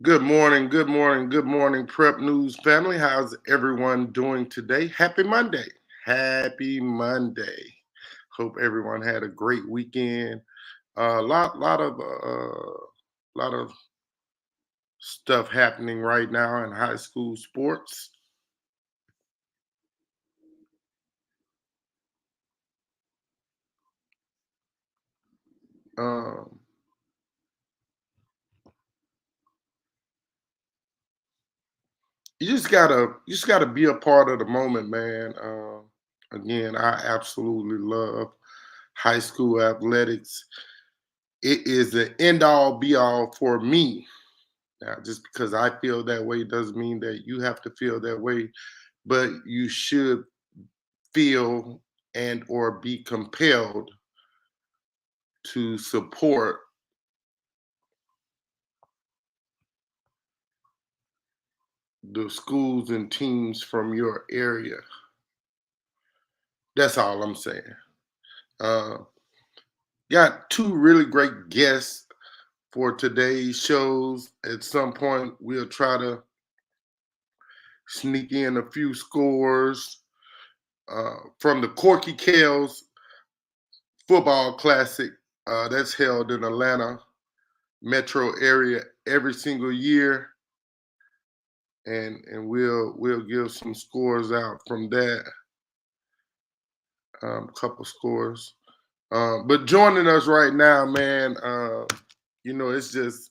Good morning, Prep News family. How's everyone doing today? Happy Monday. Happy Monday. Hope everyone had a great weekend. Lot of stuff happening right now in high school sports. Um, you just gotta be a part of the moment, man. Again, I absolutely love high school athletics. It is the end all be all for me. Now, just because I feel that way doesn't mean that you have to feel that way, but you should feel and or be compelled to support the schools and teams from your area. That's all I'm saying. Uh, got two really great guests for today's shows. At some point, we'll try to sneak in a few scores from the Corky Kales Football Classic that's held in Atlanta metro area every single year, and we'll give some scores out from that, couple scores. But joining us right now, man, it's just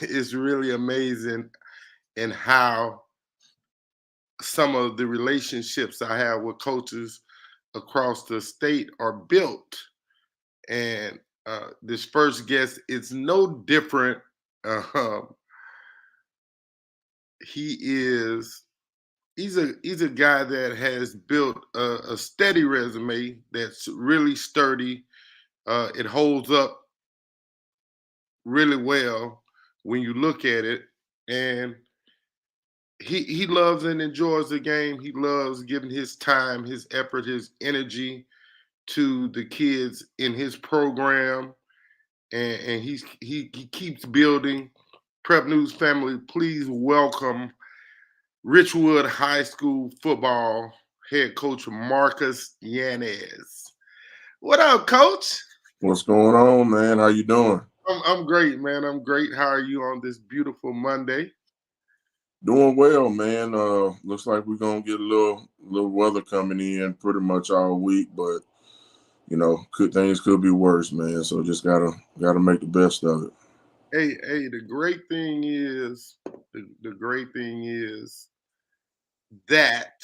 it's really amazing and how some of the relationships I have with coaches across the state are built. And this first guest is no different. Um, he is he's a guy that has built a steady resume that's really sturdy. It holds up really well when you look at it, and he loves and enjoys the game. He loves giving his time, his effort, his energy to the kids in his program, and he keeps building. Prep News family, please welcome Richwood High School football head coach Marcus Yanez. What up, coach? What's going on, man? How you doing? I'm great, man. I'm great. How are you on this beautiful Monday? Doing well, man. Looks like we're gonna get a little weather coming in pretty much all week, but things could be worse, man. So just gotta make the best of it. Hey, the great thing is that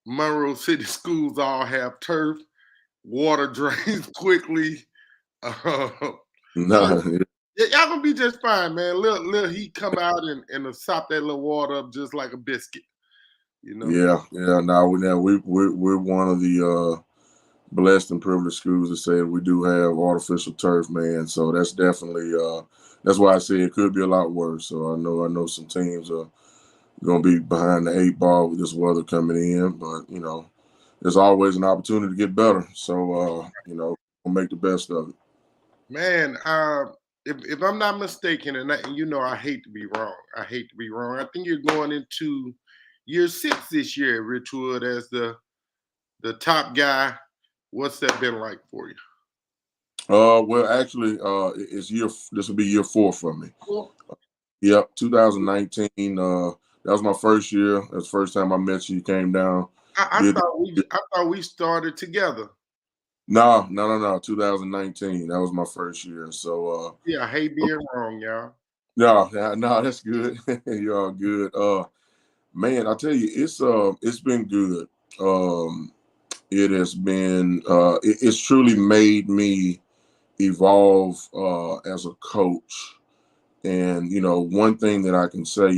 Monroe City schools all have turf, water drains quickly. Uh, so Nah, y'all gonna be just fine, man. Little heat come out and sop that little water up just like a biscuit, you know. yeah. Now we're one of the blessed and privileged schools that say we do have artificial turf, man. So that's definitely that's why I say it could be a lot worse. So I know some teams are gonna be behind the eight ball with this weather coming in, but there's always an opportunity to get better. So we'll make the best of it. Man, if I'm not mistaken, and I hate to be wrong. I hate to be wrong. I think you're going into year six this year at Richwood as the top guy. What's that been like for you? Well, actually, this will be year four for me. Well, Yep, 2019. That was my first year. That's the first time I met you. You came down. I Did thought we started together. no. 2019. That was my first year. So Yeah, I hate being wrong, y'all. no, that's good. You're all good. Man, I tell you, it's been good. It has been it's truly made me evolve as a coach. And one thing that I can say,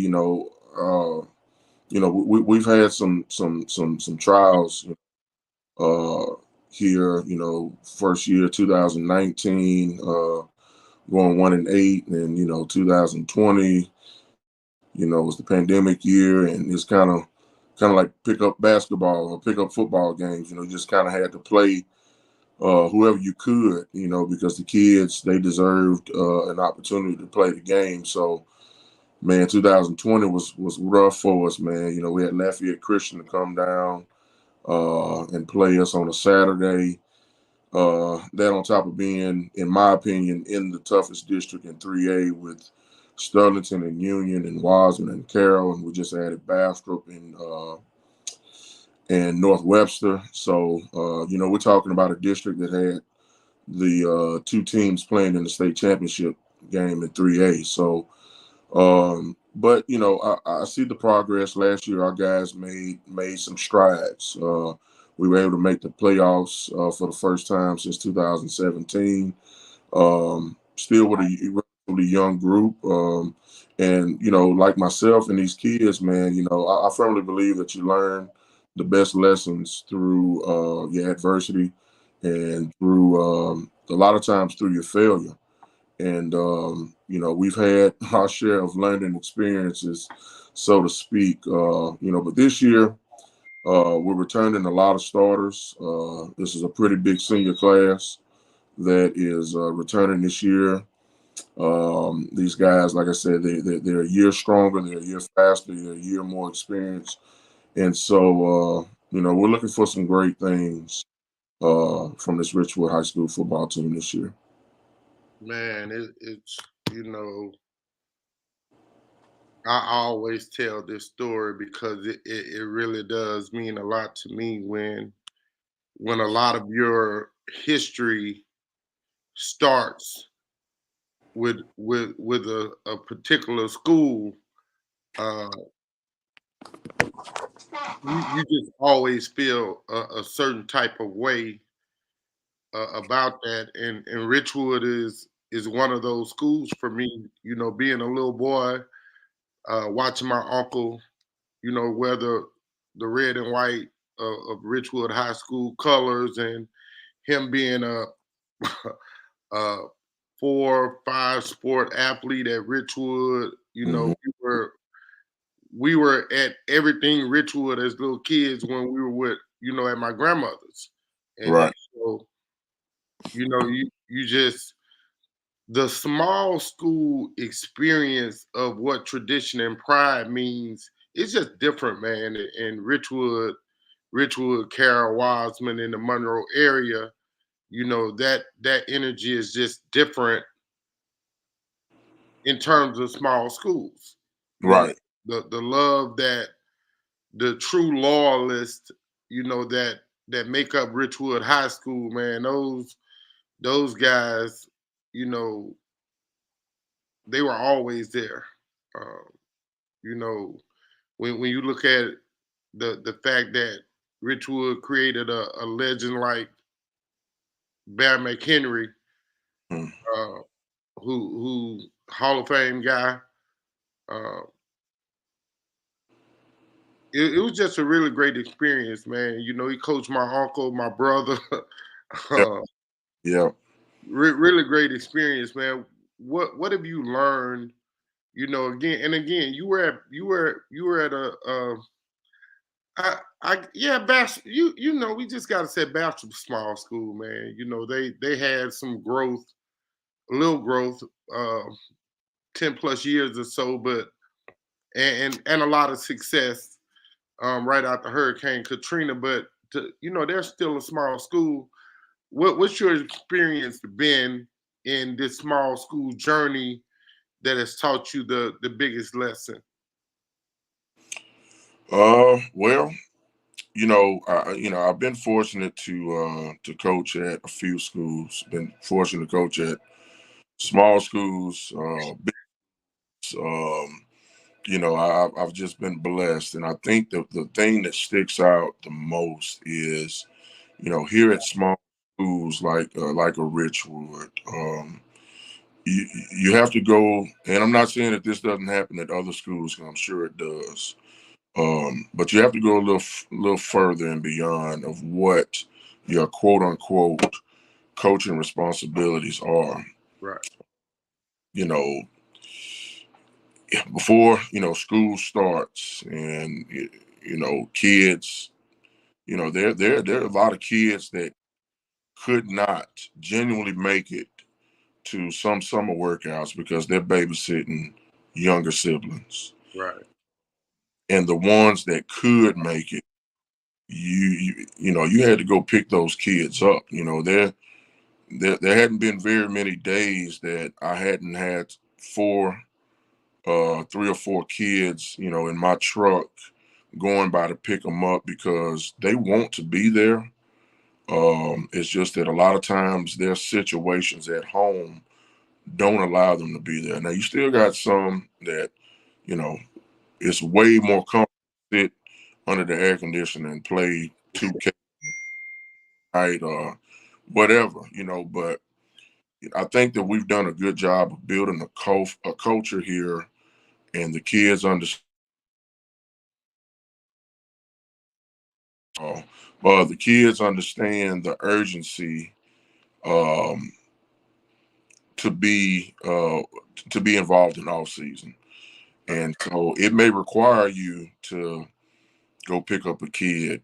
we've had some trials uh, here. First year 2019, going 1-8, and 2020, was the pandemic year, and it's kind of like pick up basketball or pick up football games. Just kind of had to play whoever you could, because the kids, they deserved an opportunity to play the game. So man, 2020 was rough for us, man. You know, we had Lafayette Christian to come down and play us on a Saturday. That on top of being, in my opinion, in the toughest district in 3A with Sterlington and Union and Wasman and Carroll, and we just added Bastrop and North Webster. So, you know, we're talking about a district that had the two teams playing in the state championship game in 3A. So, but you know, I see the progress. Last year, our guys made some strides. We were able to make the playoffs for the first time since 2017. Still with a relatively young group, and you know, like myself and these kids, man, you know, I firmly believe that you learn the best lessons through your adversity and through a lot of times through your failure. And you know, we've had our share of learning experiences, so to speak. You know, but this year we're returning a lot of starters. This is a pretty big senior class that is returning this year. These guys, like I said, they're a year stronger, they're a year faster, they're a year more experienced, and so you know, we're looking for some great things from this Richwood High School football team this year. Man, it's you know, I always tell this story because it really does mean a lot to me when a lot of your history starts with a particular school. Uh, you just always feel a certain type of way about that, and Richwood is one of those schools for me. You know, being a little boy, watching my uncle, you know, wear the red and white of Richwood High School colors, and him being a 4 or 5 sport athlete at Richwood. You know, Mm-hmm. we were at everything Richwood as little kids when we were with, you know, at my grandmother's, and Right. so you know, you just the small school experience of what tradition and pride means. It's just different, man. In Richwood, Carroll, Wiseman, in the Monroe area, you know, that energy is just different in terms of small schools. You know, Right. the love that the true loyalists, you know, that make up Richwood High School, man. Those guys, you know, they were always there. Um, you know, when you look at the fact that Richwood created a legend like Bear McHenry, Mm. uh, who Hall of Fame guy. Uh, it was just a really great experience, man. You know, he coached my uncle, my brother. Yeah. uh, Yeah. really great experience, man. What have you learned? You know, again and again, you were at yeah, you know, we just gotta say Bastrop small school, man. You know, they had some growth, a little growth, uh, 10 plus years or so, but and a lot of success right after Hurricane Katrina. But you know, they're still a small school. What's your experience been in this small school journey that has taught you the biggest lesson? Well, you know, I've been fortunate to coach at a few schools. Been fortunate to coach at small schools, you know, I've just been blessed, and I think the thing that sticks out the most is, you know, here at small schools like a Richwood, you have to go. And I'm not saying that this doesn't happen at other schools, 'cause I'm sure it does. But you have to go a little further and beyond of what your quote unquote coaching responsibilities are. Right. You know, before school starts, and you know, kids, you know, there are a lot of kids that could not genuinely make it to some summer workouts because they're babysitting younger siblings. Right. And the ones that could make it, you had to go pick those kids up. There hadn't been very many days that I hadn't had three or four kids, in my truck going by to pick them up because they want to be there. It's just that a lot of times their situations at home don't allow them to be there. Now you still got some that, you know, it's way more comfortable to sit under the air conditioner and play 2K night or whatever, but I think that we've done a good job of building a culture here, and the kids understand. The kids understand the urgency um, to be involved in off season, and so it may require you to go pick up a kid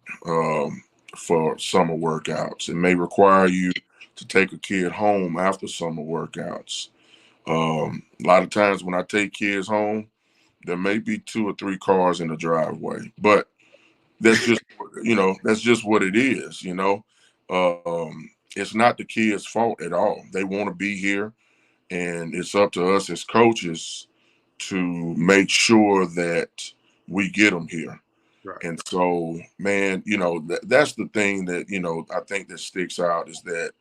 for summer workouts. It may require you to take a kid home after summer workouts. A lot of times when I take kids home, there may be 2 or 3 cars in the driveway, but that's just what it is. It's not the kids' fault at all. They want to be here, and it's up to us as coaches to make sure that we get them here. Right. And so, man, that's the thing that I think that sticks out is that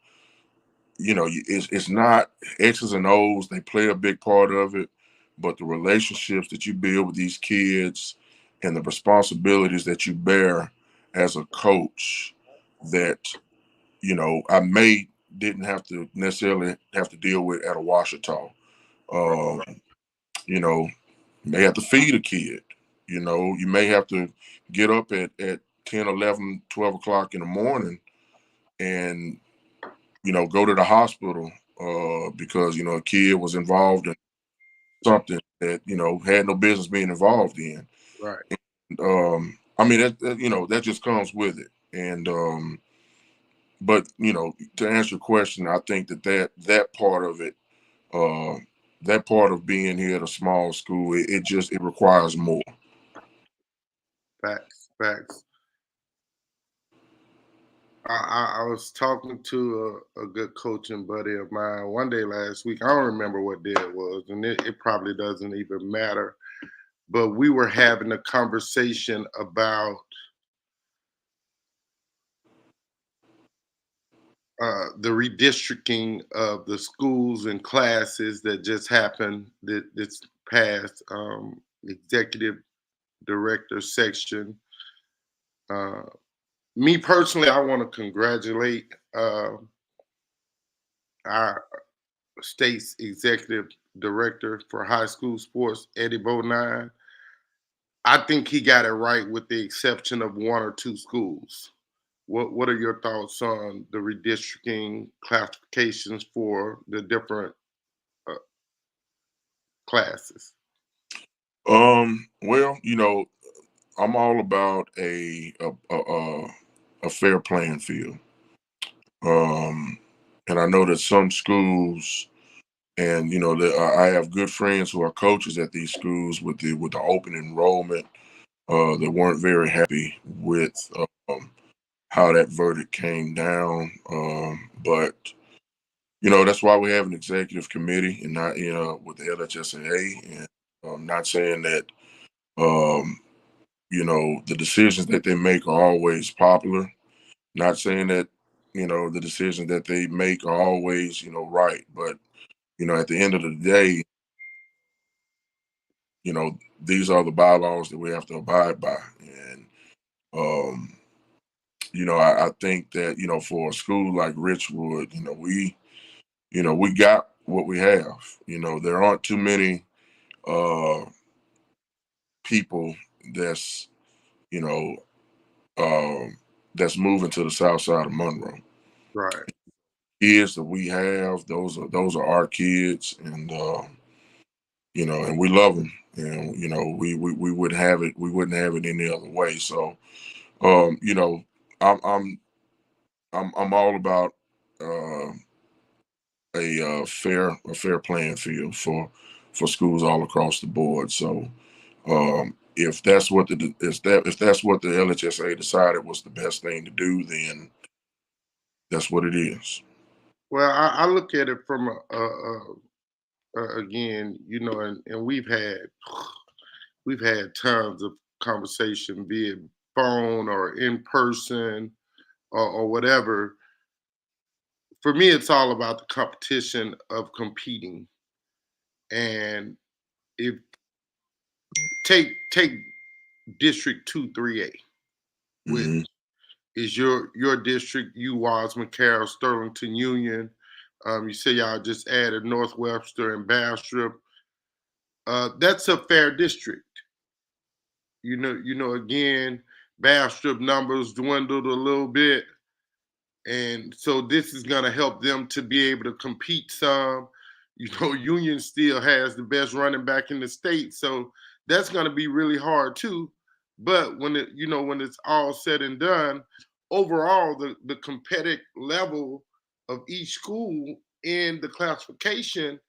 it's not X's and O's. They play a big part of it, but the relationships that you build with these kids and the responsibilities that you bear as a coach that I didn't have to necessarily have to deal with at a Washita. Um, you know, you may have to feed a kid. You may have to get up at 10, 11, 12 o'clock in the morning and go to the hospital because a kid was involved in something that had no business being involved in. Right. I mean that just comes with it. And but to answer your question, I think that part of it, uh, that part of being here at a small school, it requires more. Facts. Facts. I was talking to a good coaching buddy of mine one day last week. I don't remember what day it was, and it probably doesn't even matter. But we were having a conversation about the redistricting of the schools and classes that just happened this past executive director section. Uh, Me personally, I want to congratulate our state's executive director for high school sports, Eddie Bonine. I think he got it right with the exception of 1 or 2 schools. What are your thoughts on the redistricting classifications for the different uh, classes? Well, I'm all about a fair playing field. Um, and I know that some schools, and I have good friends who are coaches at these schools with the open enrollment. They weren't very happy with how that verdict came down. But that's why we have an executive committee and not with the LHSAA. And I'm not saying that um, the decisions that they make are always popular. Not saying that the decisions that they make are always right, but at the end of the day, these are the bylaws that we have to abide by. And um, I think that for a school like Richwood, we got what we have. There aren't too many uh, people that's you know that's moving to the south side of Monroe. Right. Kids that we have, those are our kids, and and we love them, and we wouldn't have it, any other way. So um, you know, I'm I'm I'm all about uh, a fair playing field for for schools all across the board. So if that's what if that's what the LHSA decided was the best thing to do, then that's what it is. Well, I look at it from again, and we've had tons of conversation, be it phone or in person or whatever. For me, it's all about the competition of competing. And if take District 2 3A, which Mm-hmm. is your district, you Wasman, Carroll, Sterlington, Union. You say y'all just added North Webster and Bastrop. That's a fair district. Again, Bastrop numbers dwindled a little bit, and so this is going to help them to be able to compete some. Union still has the best running back in the state, so that's going to be really hard too. But when it's all said and done, overall the competitive level of each school in the classification,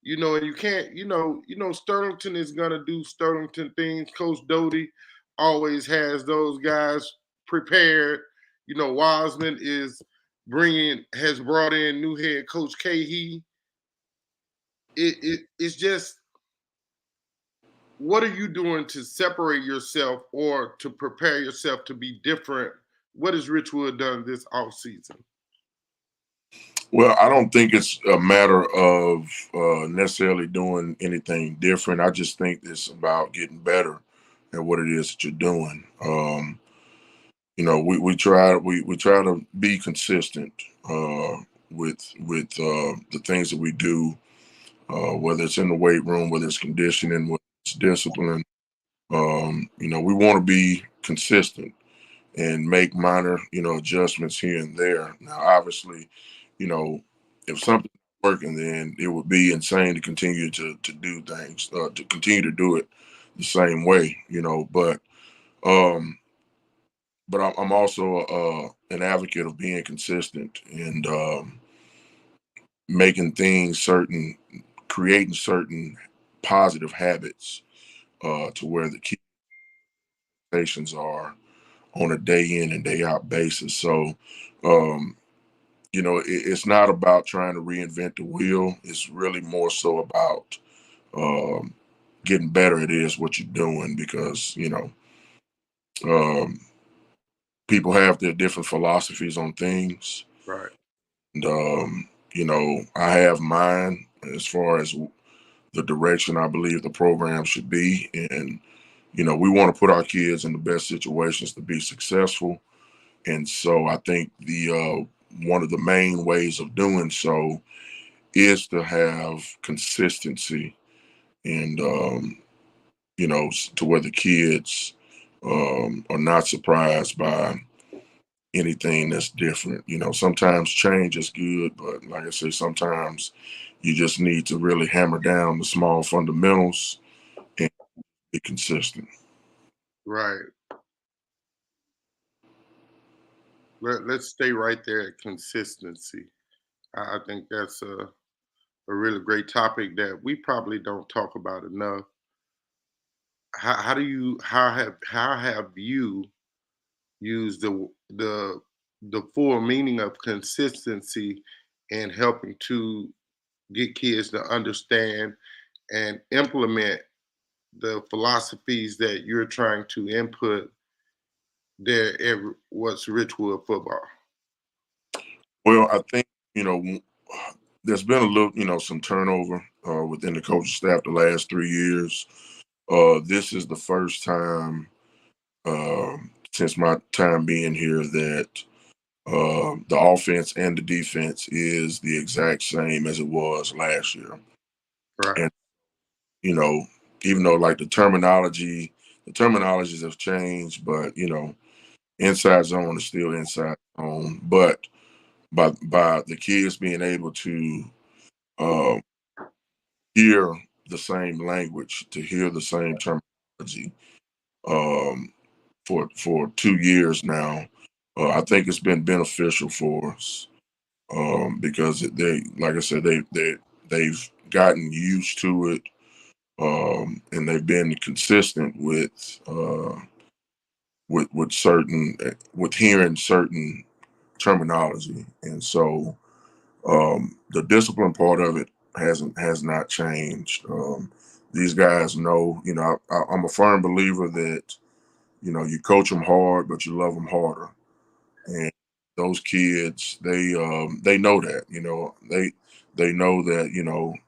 and you can't, Sterlington is going to do Sterlington things. Coach Doty always has those guys prepared. Wiseman has brought in new head coach Kahee. It's just, what are you doing to separate yourself or to prepare yourself to be different? What has Richwood done this off season? Well, I don't think it's a matter of necessarily doing anything different. I just think it's about getting better at what it is that you're doing. We try to be consistent with the things that we do, whether it's in the weight room, whether it's conditioning, whether it's discipline. We want to be consistent and make minor, adjustments here and there. Now, obviously, if something's working, then it would be insane to continue to do things, to continue to do it the same way, um, but I'm also an advocate of being consistent and making things certain, creating certain positive habits to where the key stations are on a day in and day out basis. So, um, it's not about trying to reinvent the wheel. It's really more so about um, getting better at it is what you're doing because, um, people have their different philosophies on things. Right. And, I have mine as far as the direction I believe the program should be. And, we want to put our kids in the best situations to be successful. And so I think the one of the main ways of doing so is to have consistency and to where the kids are not surprised by anything that's different. Sometimes change is good, but like I say, sometimes you just need to really hammer down the small fundamentals and be consistent. Right. Let's stay right there at consistency. I think that's a really great topic that we probably don't talk about enough. How have you used the full meaning of consistency in helping to get kids to understand and implement the philosophies that you're trying to input there at what's Richwood football? Well, I think, there's been a little, some turnover within the coaching staff the last 3 years. This is the first time since my time being here that the offense and the defense is the exact same as it was last year. Right. And, you know, even though like the terminologies have changed, but, inside zone is still inside zone. But by the kids being able to uh, hear the same language, to hear the same terminology um, for 2 years now, I think it's been beneficial for us because they, like I said, they've gotten used to it. and they've been consistent with certain with hearing certain terminology, and so the discipline part of it has not changed. These guys know, I'm a firm believer that you coach them hard, but you love them harder, and those kids they know that they know that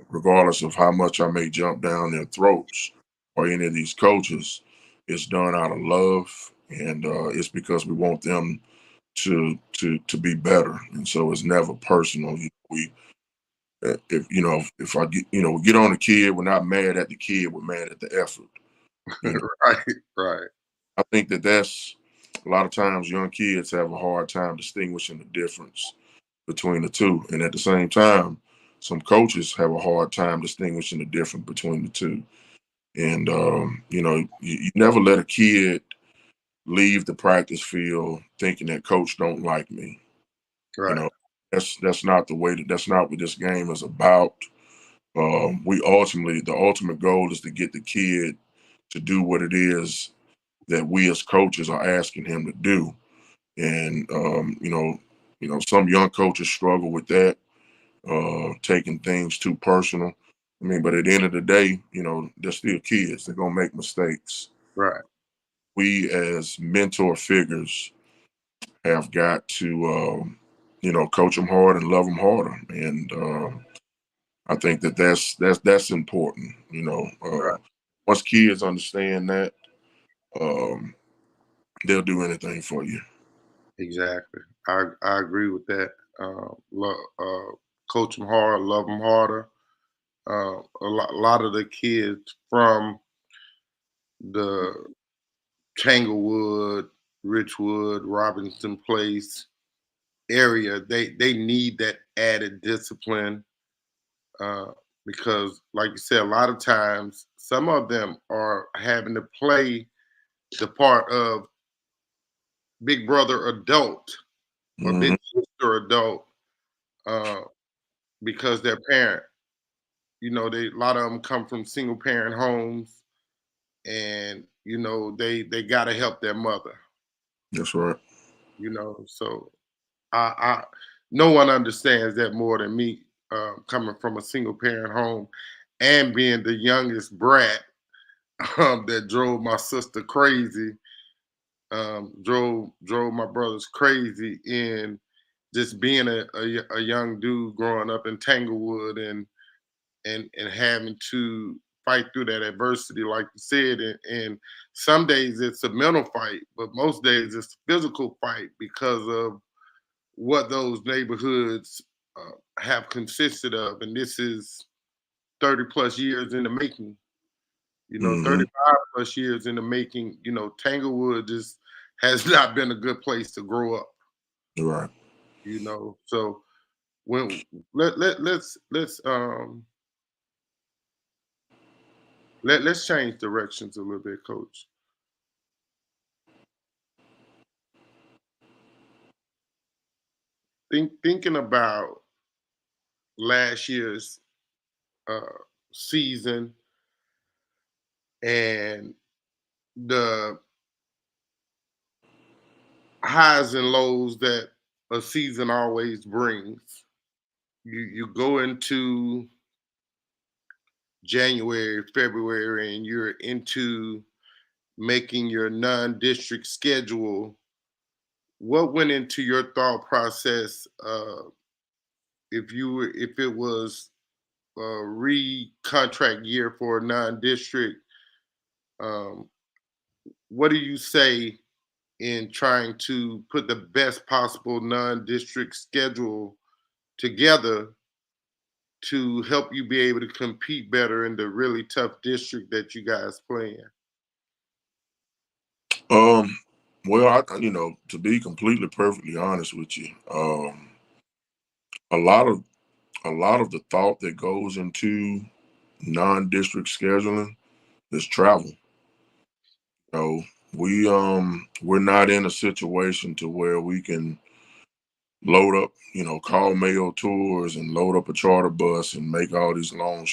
regardless of how much I may jump down their throats or any of these coaches, it's done out of love, and it's because we want them to be better, and so it's never personal. We if I get we get on the kid, we're not mad at the kid, we're mad at the effort. You know, Right, right, I think that's a lot of times young kids have a hard time distinguishing the difference between the two, and at the same time, some coaches have a hard time distinguishing the difference between the two. And you never let a kid leave the practice field thinking that coach don't like me. You right, know, that's not the way that's not what this game is about. The ultimate goal is to get the kid to do what it is that we as coaches are asking him to do. And some young coaches struggle with that, taking things too personal. I mean, but at the end of the day, they're still kids. They're gonna make mistakes. right. We as mentor figures have got to, coach them hard and love them harder. And I think that's important. Right. Once kids understand that, um, they'll do anything for you. Exactly. I agree with that. Coach them hard, love them harder. A lot of the kids from the Tanglewood, Richwood, Robinson Place area, they need that added discipline uh, because, like you said, a lot of times some of them are having to play the part of big brother adult or big Hmm. sister adult uh, because their parent, they a lot of them come from single parent homes, and they got to help their mother. That's right. So I no one understands that more than me, coming from a single parent home and being the youngest brat that drove my sister crazy, drove my brothers crazy in just being a young dude growing up in Tanglewood and having to fight through that adversity, like you said. And some days it's a mental fight, but most days it's a physical fight because of what those neighborhoods have consisted of. And this is 30 plus years in the making. Hmm. 35 plus years in the making. Tanglewood just has not been a good place to grow up. Right. So when let's change directions a little bit, Coach. Thinking about last year's uh, season and the highs and lows that a season always brings. You go into January, February, and you're into making your non-district schedule. What went into your thought process, if it was a re-contract year for a non-district? Um, what do you say in trying to put the best possible non-district schedule together to help you be able to compete better in the really tough district that you guys play in? Um, well, to be completely perfectly honest with you, a lot of the thought that goes into non-district scheduling is travel. You know, we're not in a situation to where we can load up, call mail tours and load up a charter bus and make all these long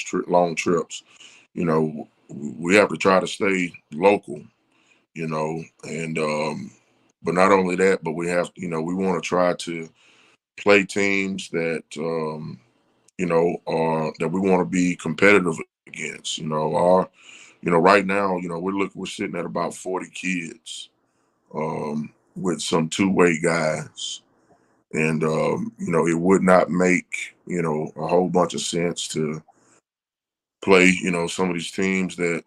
trips. We have to try to stay local, and but not only that, but we have, we want to try to play teams that are that we want to be competitive against. Right now, we're sitting at about 40 kids with some two-way guys. And it would not make, a whole bunch of sense to play, some of these teams that,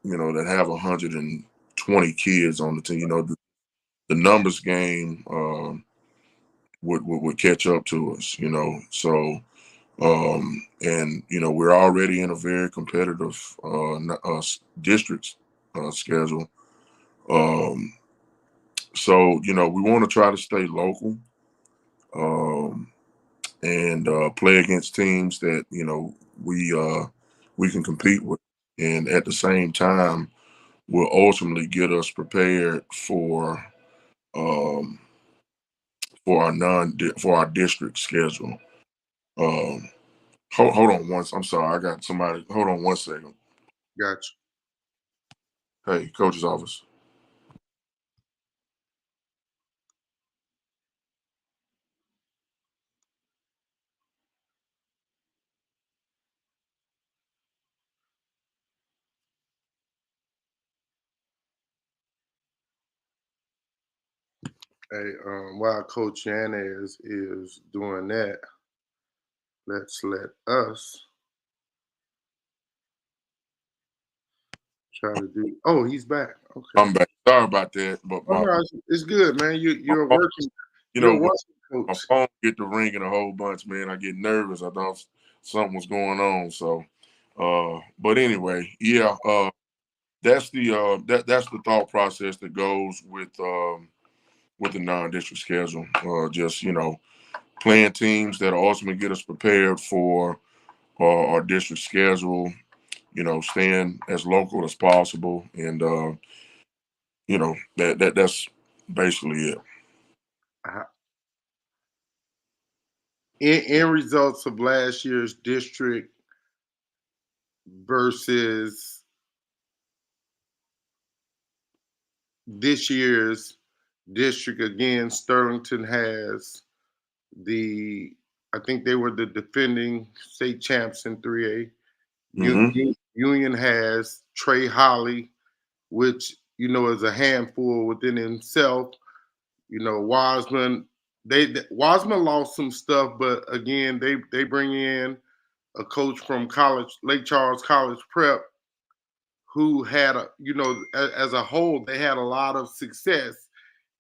that have 120 kids on the team. The numbers game would catch up to us, So and we're already in a very competitive district schedule. Um, so we want to try to stay local. Um, and play against teams that we can compete with, and at the same time will ultimately get us prepared um, for our district schedule. Um, hold on once. I'm sorry, I got somebody. Hold on 1 second. Gotcha. Hey, coach's office. Hey, while Coach Yanez is doing that, let's let us try to do. Oh, he's back. Okay. I'm back. Sorry about that, but Oh no, it's good, man. my You're phone, working. you You're know a when working my coach. phone get to ringing a whole bunch, man, I get nervous. I thought something was going on. So, but anyway, yeah, that's that's the thought process that goes with the non-district schedule. Just playing teams that ultimately get us prepared for our district schedule. Staying as local as possible, and that's basically it. Uh, in results of last year's district versus this year's district, again, Sterlington has I think they were the defending state champs in 3A. Mm-hmm. Union has Trey Holly, which is a handful within himself. Wiseman. Wiseman lost some stuff, but again, they bring in a coach from Lake Charles College Prep, who had as a whole they had a lot of success,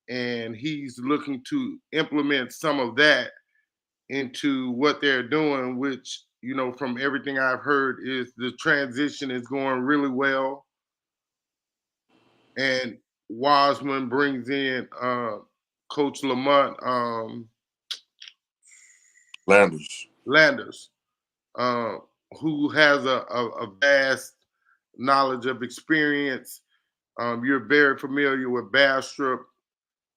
and he's looking to implement some of that into what they're doing, which from everything I've heard is the transition is going really well. And Wiseman brings in Coach Lamont Landers. Landers, uh, who has a vast knowledge of experience. You're very familiar with Bastrop,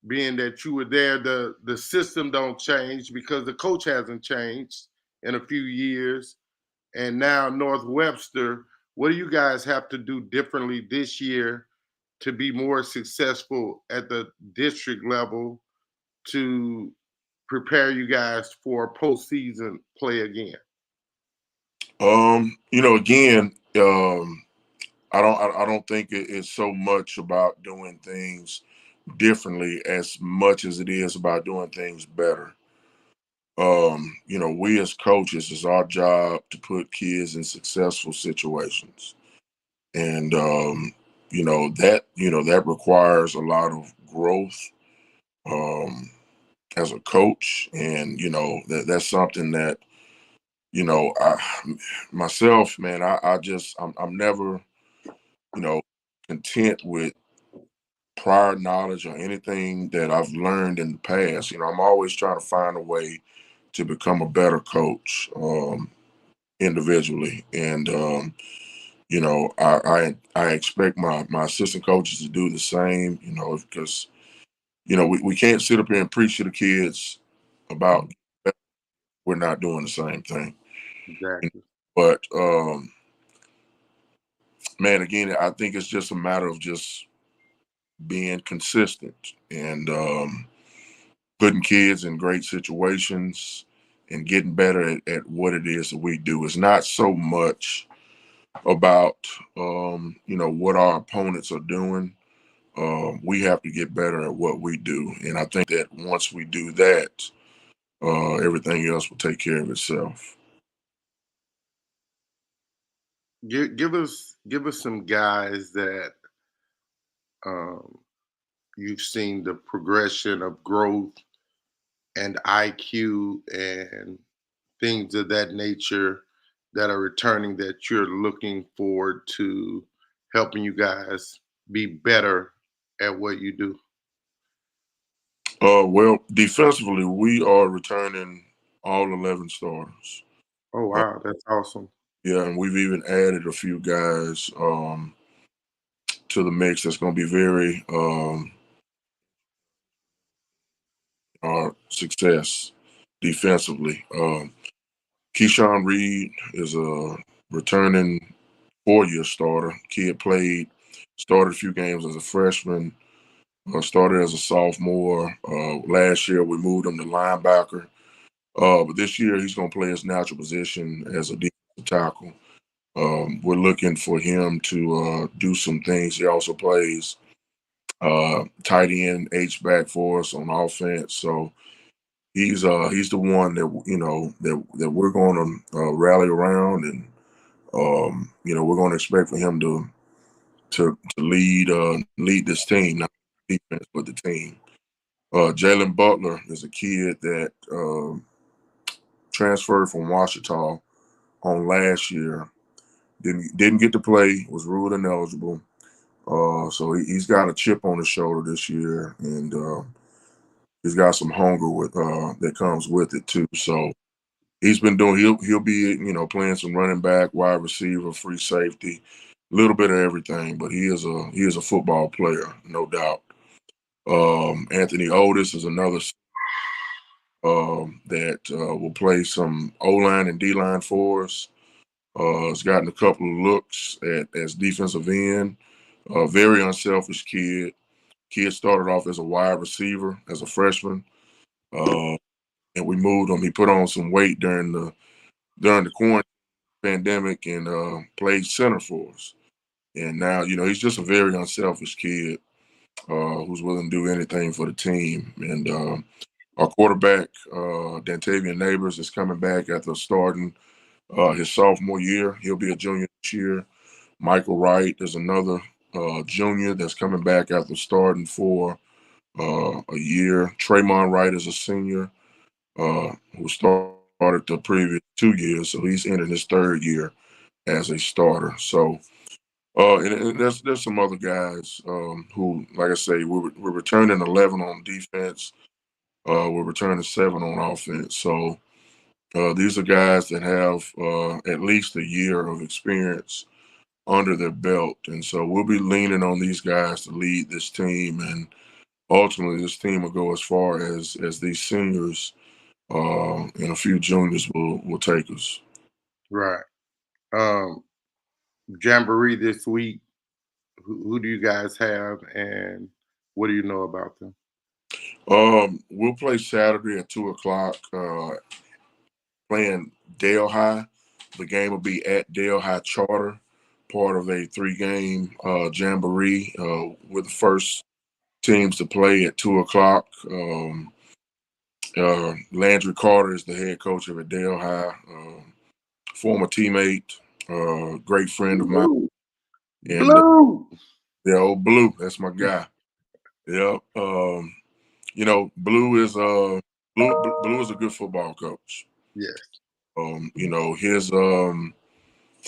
being that you were there. The system don't change because the coach hasn't changed in a few years. And now North Webster, what do you guys have to do differently this year to be more successful at the district level to prepare you guys for postseason play again? Again, I don't think it's so much about doing things differently as much as it is about doing things better. We as coaches, it's our job to put kids in successful situations. And that requires a lot of growth as a coach. And that's something that I myself, man, I'm never content with prior knowledge or anything that I've learned in the past. I'm always trying to find a way to become a better coach individually. And I expect my assistant coaches to do the same, because we can't sit up here and preach to the kids about we're not doing the same thing. Exactly. But man, again, I think it's just a matter of just being consistent and putting kids in great situations and getting better at what it is that we do. It's not so much about what our opponents are doing. We have to get better at what we do, and I think that once we do that, everything else will take care of itself. Give us some guys that um, you've seen the progression of growth and IQ and things of that nature that are returning that you're looking forward to helping you guys be better at what you do. Well, defensively, we are returning all 11 starters. Oh Uh, wow, that's awesome. yeah, and we've even added a few guys to the mix that's going to be very our success defensively. Keyshawn Reed is a returning 4-year starter. Kid started a few games as a freshman, started as a sophomore. Last year we moved him to linebacker. But this year he's going to play his natural position as a defensive tackle. We're looking for him to do some things. He also plays tight end, H back for us on offense. So he's the one that that we're going to rally around, and we're going to expect for him to lead this team, not defense, but the team. Jalen Butler is a kid that transferred from Washita on last year. Didn't get to play. Was ruled ineligible. So he's got a chip on his shoulder this year, and he's got some hunger with that comes with it too. So he's been doing. He'll be playing some running back, wide receiver, free safety, a little bit of everything. But he is a football player, no doubt. Anthony Otis is another that will play some O line and D line for us. Has gotten a couple of looks as defensive end. Very unselfish kid. Kid started off as a wide receiver as a freshman, uh, and we moved him. He put on some weight during the quarantine pandemic and played center for us. And now, he's just a very unselfish kid who's willing to do anything for the team. And our quarterback, Dantavian Neighbors, is coming back after starting his sophomore year. He'll be a junior this year. Michael Wright is another junior that's coming back after starting for a year. Tremont Wright is a senior who started the previous 2 years, so he's entering his third year as a starter. So, and there's some other guys who, like I say, we're returning 11 on defense. We're returning 7 on offense. So these are guys that have at least a year of experience under their belt, and so we'll be leaning on these guys to lead this team, and ultimately this team will go as far as these seniors and a few juniors will take us. Right. Um, Jamboree this week. Who do you guys have, and what do you know about them? We'll play Saturday at 2 o'clock, playing Dale High. The game will be at Dale High Charter, part of a 3-game jamboree. We're the first teams to play at 2 o'clock. Landry Carter is the head coach of Dale High, former teammate, great friend of mine, Blue. and Blue. yeah, old Blue, that's my guy. Yeah, Blue is a good football coach. Yes.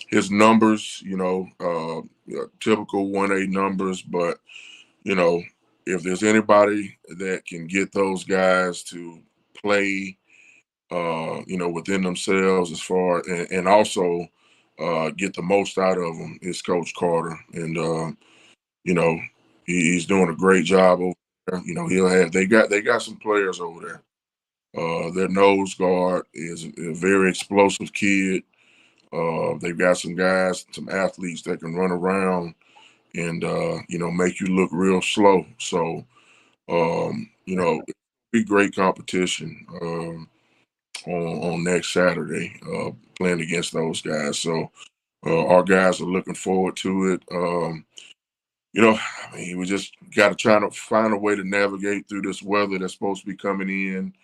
His numbers, typical 1A numbers, but you know, if there's anybody that can get those guys to play, within themselves as far and also get the most out of them is Coach Carter, and you know, he's doing a great job over there. They got some players over there. Their nose guard is a very explosive kid. They've got some guys, some athletes that can run around and make you look real slow. So it'll be great competition on next Saturday, playing against those guys. So our guys are looking forward to it. We just got to try to find a way to navigate through this weather that's supposed to be coming in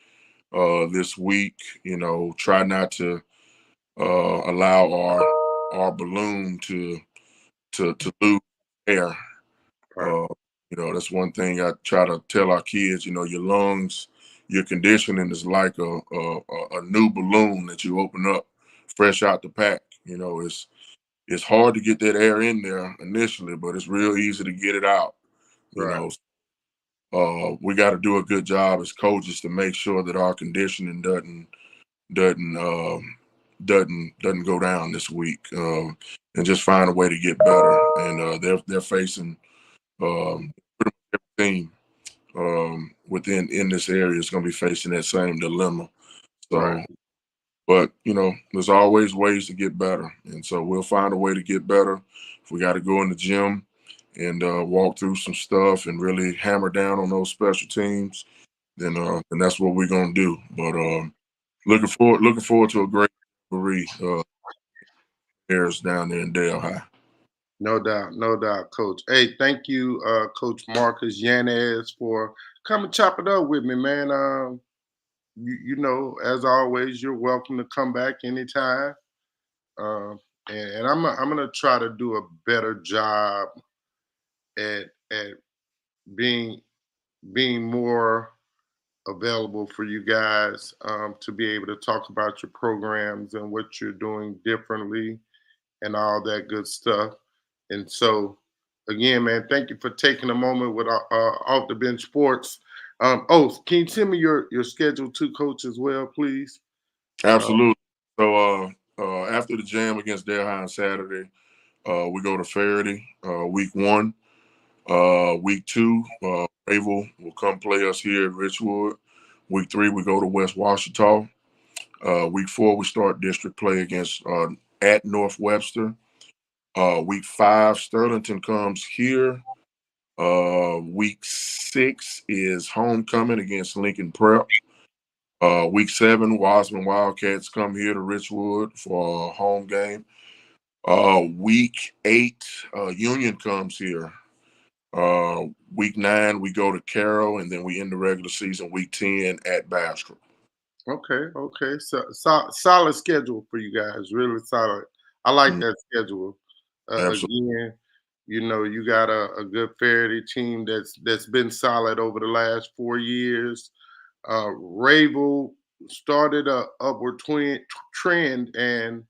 this week. Try not to allow our balloon to lose air. Right. That's one thing I try to tell our kids. Your lungs, your conditioning is like a new balloon that you open up fresh out the pack. It's hard to get that air in there initially, but it's real easy to get it out. Right. We got to do a good job as coaches to make sure that our conditioning doesn't go down this week, and just find a way to get better. And they're facing pretty much every team in this area is going to be facing that same dilemma. So, Right. but there's always ways to get better, and so we'll find a way to get better. If we got to go in the gym and walk through some stuff and really hammer down on those special teams, then that's what we're gonna do. But looking forward to a great rivalry airs down there in Dale High. No doubt, Coach. Hey, thank you, Coach Marcus Yanez, for coming chop it up with me, man. As always, you're welcome to come back anytime. And I'm gonna try to do a better job at being more available for you guys, to be able to talk about your programs and what you're doing differently and all that good stuff. And so, again, man, thank you for taking a moment with Off the Bench Sports. Can you send me your schedule too, Coach, as well, please? Absolutely. So after the jam against Dale High on Saturday, we go to Faraday week 1. Week 2, Ravel will come play us here at Richwood. Week 3, we go to West Washita. Week 4, we start district play against at North Webster. Week 5, Sterlington comes here. Week 6 is homecoming against Lincoln Prep. Week 7, Wasman Wildcats come here to Richwood for a home game. Week 8, Union comes here. Week 9, we go to Carroll, and then we end the regular season week 10 at Bastrop. Okay. Solid schedule for you guys. Really solid. I like that schedule. Again, you got a good Faraday team that's been solid over the last 4 years. Ravel started a upward trend, and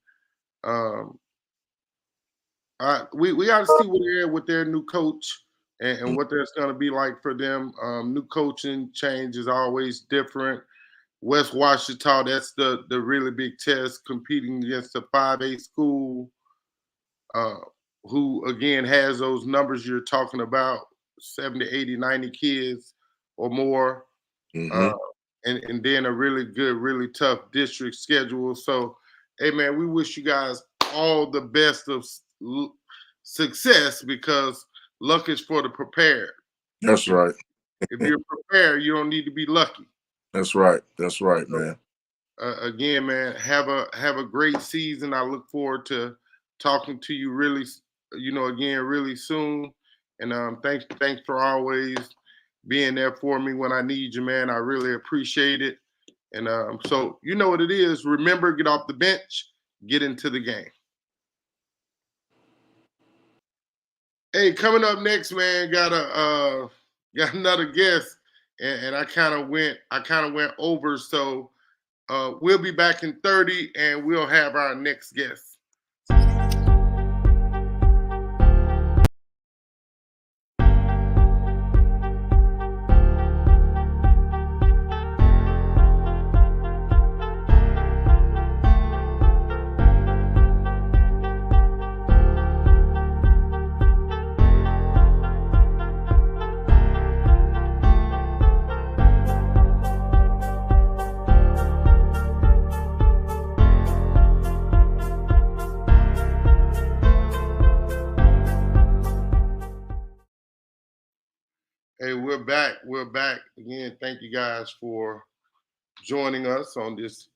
we got to see where they're at with their new coach and what that's going to be like for them. New coaching change is always different. West Washita, that's the really big test, competing against a 5A school, who again has those numbers you're talking about, 70, 80, 90 kids or more. And then a really good, really tough district schedule. So, hey man, we wish you guys all the best of success, because luck is for the prepared. That's right. If you're prepared, you don't need to be lucky. That's right, man. Again, man, have a great season. I look forward to talking to you really, again, really soon. And thanks for always being there for me when I need you, man. I really appreciate it. And so you know what it is. Remember, get off the bench, get into the game. Hey, coming up next, man, got another guest, and I kind of went over. So we'll be back in 30, and we'll have our next guest. Hey, we're back. We're back again. Thank you guys for joining us on this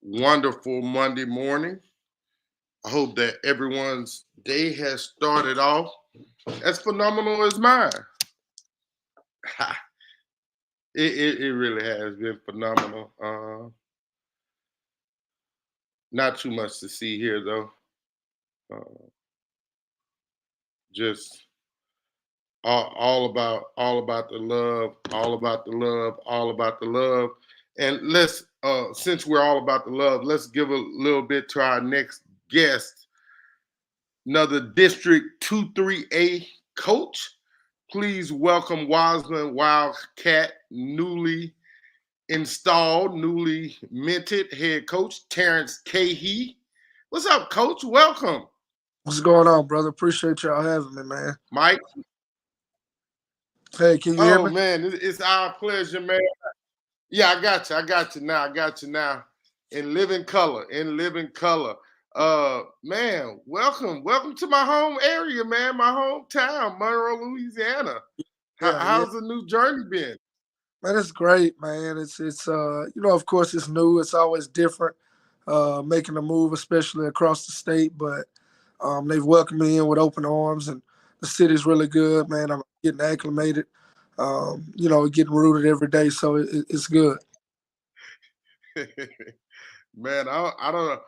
wonderful Monday morning. I hope that everyone's day has started off as phenomenal as mine. it really has been phenomenal. Not too much to see here though. Just all about the love, all about the love, all about the love. And let's since we're all about the love, let's give a little bit to our next guest, another District 23A coach. Please welcome Wasman Wildcat, newly installed, newly minted head coach, Terence Kahee. What's up, coach? Welcome. What's going on, brother? Appreciate y'all having me, man. Mike? Hey, can you hear me? Oh, man, it's our pleasure, man. Yeah, I got you now. In living color. Man, welcome to my home area, man. My hometown, Monroe, Louisiana. How's the new journey been? Man, it's great, man. It's of course it's new. It's always different, making a move, especially across the state. But they've welcomed me in with open arms, and the city's really good, man. I'm getting acclimated. Getting rooted every day, so it's good. Man, I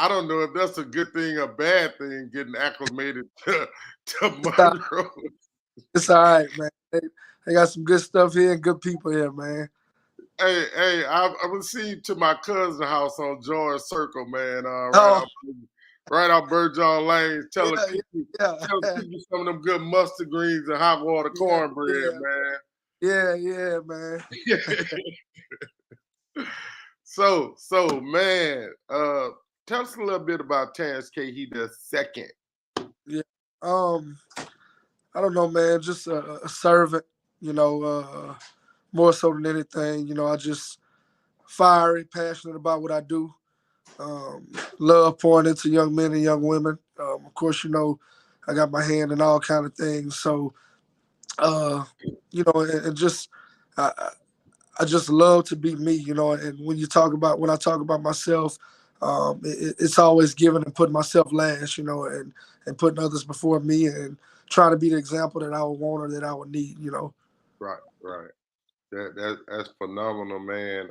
don't know if that's a good thing or bad thing, getting acclimated to Monroe. It's all right, man. They got some good stuff here and good people here, man. Hey, I was seeing to my cousin's house on George Circle, man. Right off Burjohn Lane. Tell her keep you some of them good mustard greens and hot water cornbread, man. Yeah, man. So man, tell us a little bit about Terence Kahee the second. Yeah. I don't know, man. Just a servant, more so than anything. I just fiery, passionate about what I do. Love pouring into young men and young women. Of course, I got my hand in all kind of things. So, and just I just love to be me, And when I talk about myself, it's always giving and putting myself last, and putting others before me and trying to be the example that I would want or that I would need, Right. That's phenomenal, man.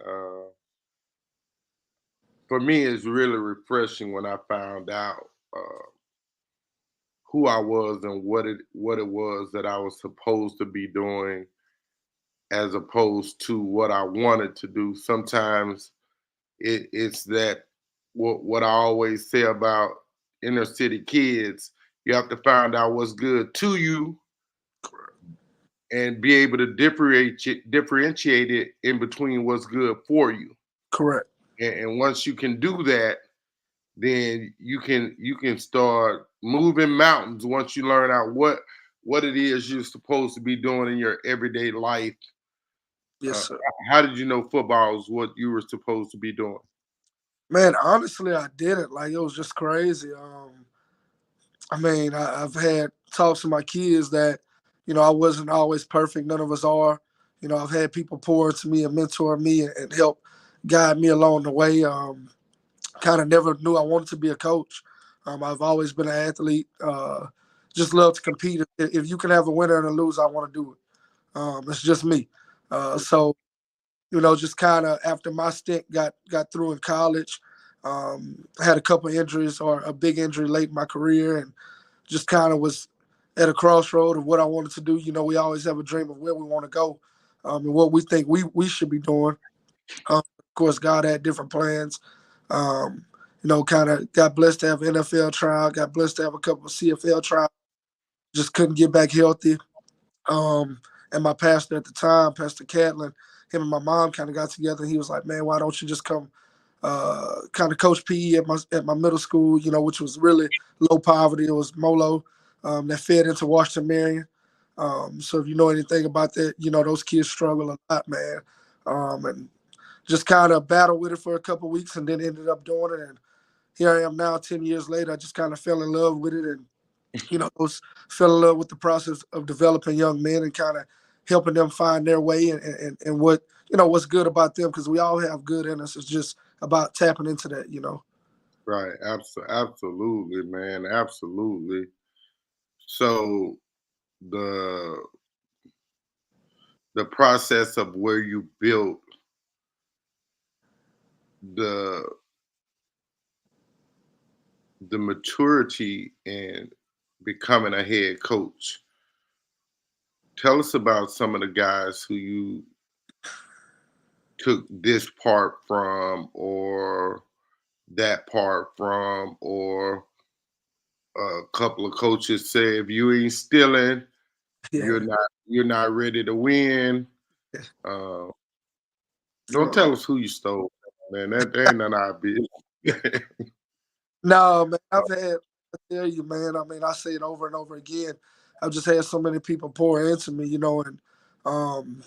For me, it's really refreshing when I found out who I was and what it was that I was supposed to be doing, as opposed to what I wanted to do. Sometimes it's that what I always say about inner city kids. You have to find out what's good to you and be able to differentiate it in between what's good for you. Correct. And once you can do that, then you can start moving mountains once you learn out what it is you're supposed to be doing in your everyday life. Yes, sir. How did you know football is what you were supposed to be doing? Man, honestly, I didn't. Like, it was just crazy. I've had talks with my kids that, I wasn't always perfect. None of us are. I've had people pour into me and mentor me and help guide me along the way. Kind of never knew I wanted to be a coach. I've always been an athlete. Just love to compete. If you can have a winner and a loser, I want to do it. It's just me. So, just kind of after my stint got through in college, had a couple injuries or a big injury late in my career, and just kind of was at a crossroad of what I wanted to do. We always have a dream of where we want to go, and what we think we should be doing. Of course, God had different plans. Kind of got blessed to have an NFL trial, got blessed to have a couple of CFL trials. Just couldn't get back healthy. And my pastor at the time, Pastor Catlin, him and my mom kind of got together. And he was like, "Man, why don't you just come kind of coach PE at my middle school, which was really low poverty. It was Molo that fed into Washington Marion. So if you know anything about that, those kids struggle a lot, man. And just kind of battled with it for a couple of weeks and then ended up doing it. And here I am now, 10 years later. I just kind of fell in love with it and, fell in love with the process of developing young men and kind of helping them find their way and what, what's good about them, because we all have good in us. It's just about tapping into that. Right. Absolutely, man. Absolutely. So the the process of where you built the the maturity in becoming a head coach. Tell us about some of the guys who you took this part from, or that part from, or a couple of coaches say if you ain't stealing, Yeah. you're not ready to win. Uh, don't So, tell us who you stole, man. That ain't none of our business. no, man, I tell you, man, I mean, I say it over and over again. I've just had so many people pour into me, and um,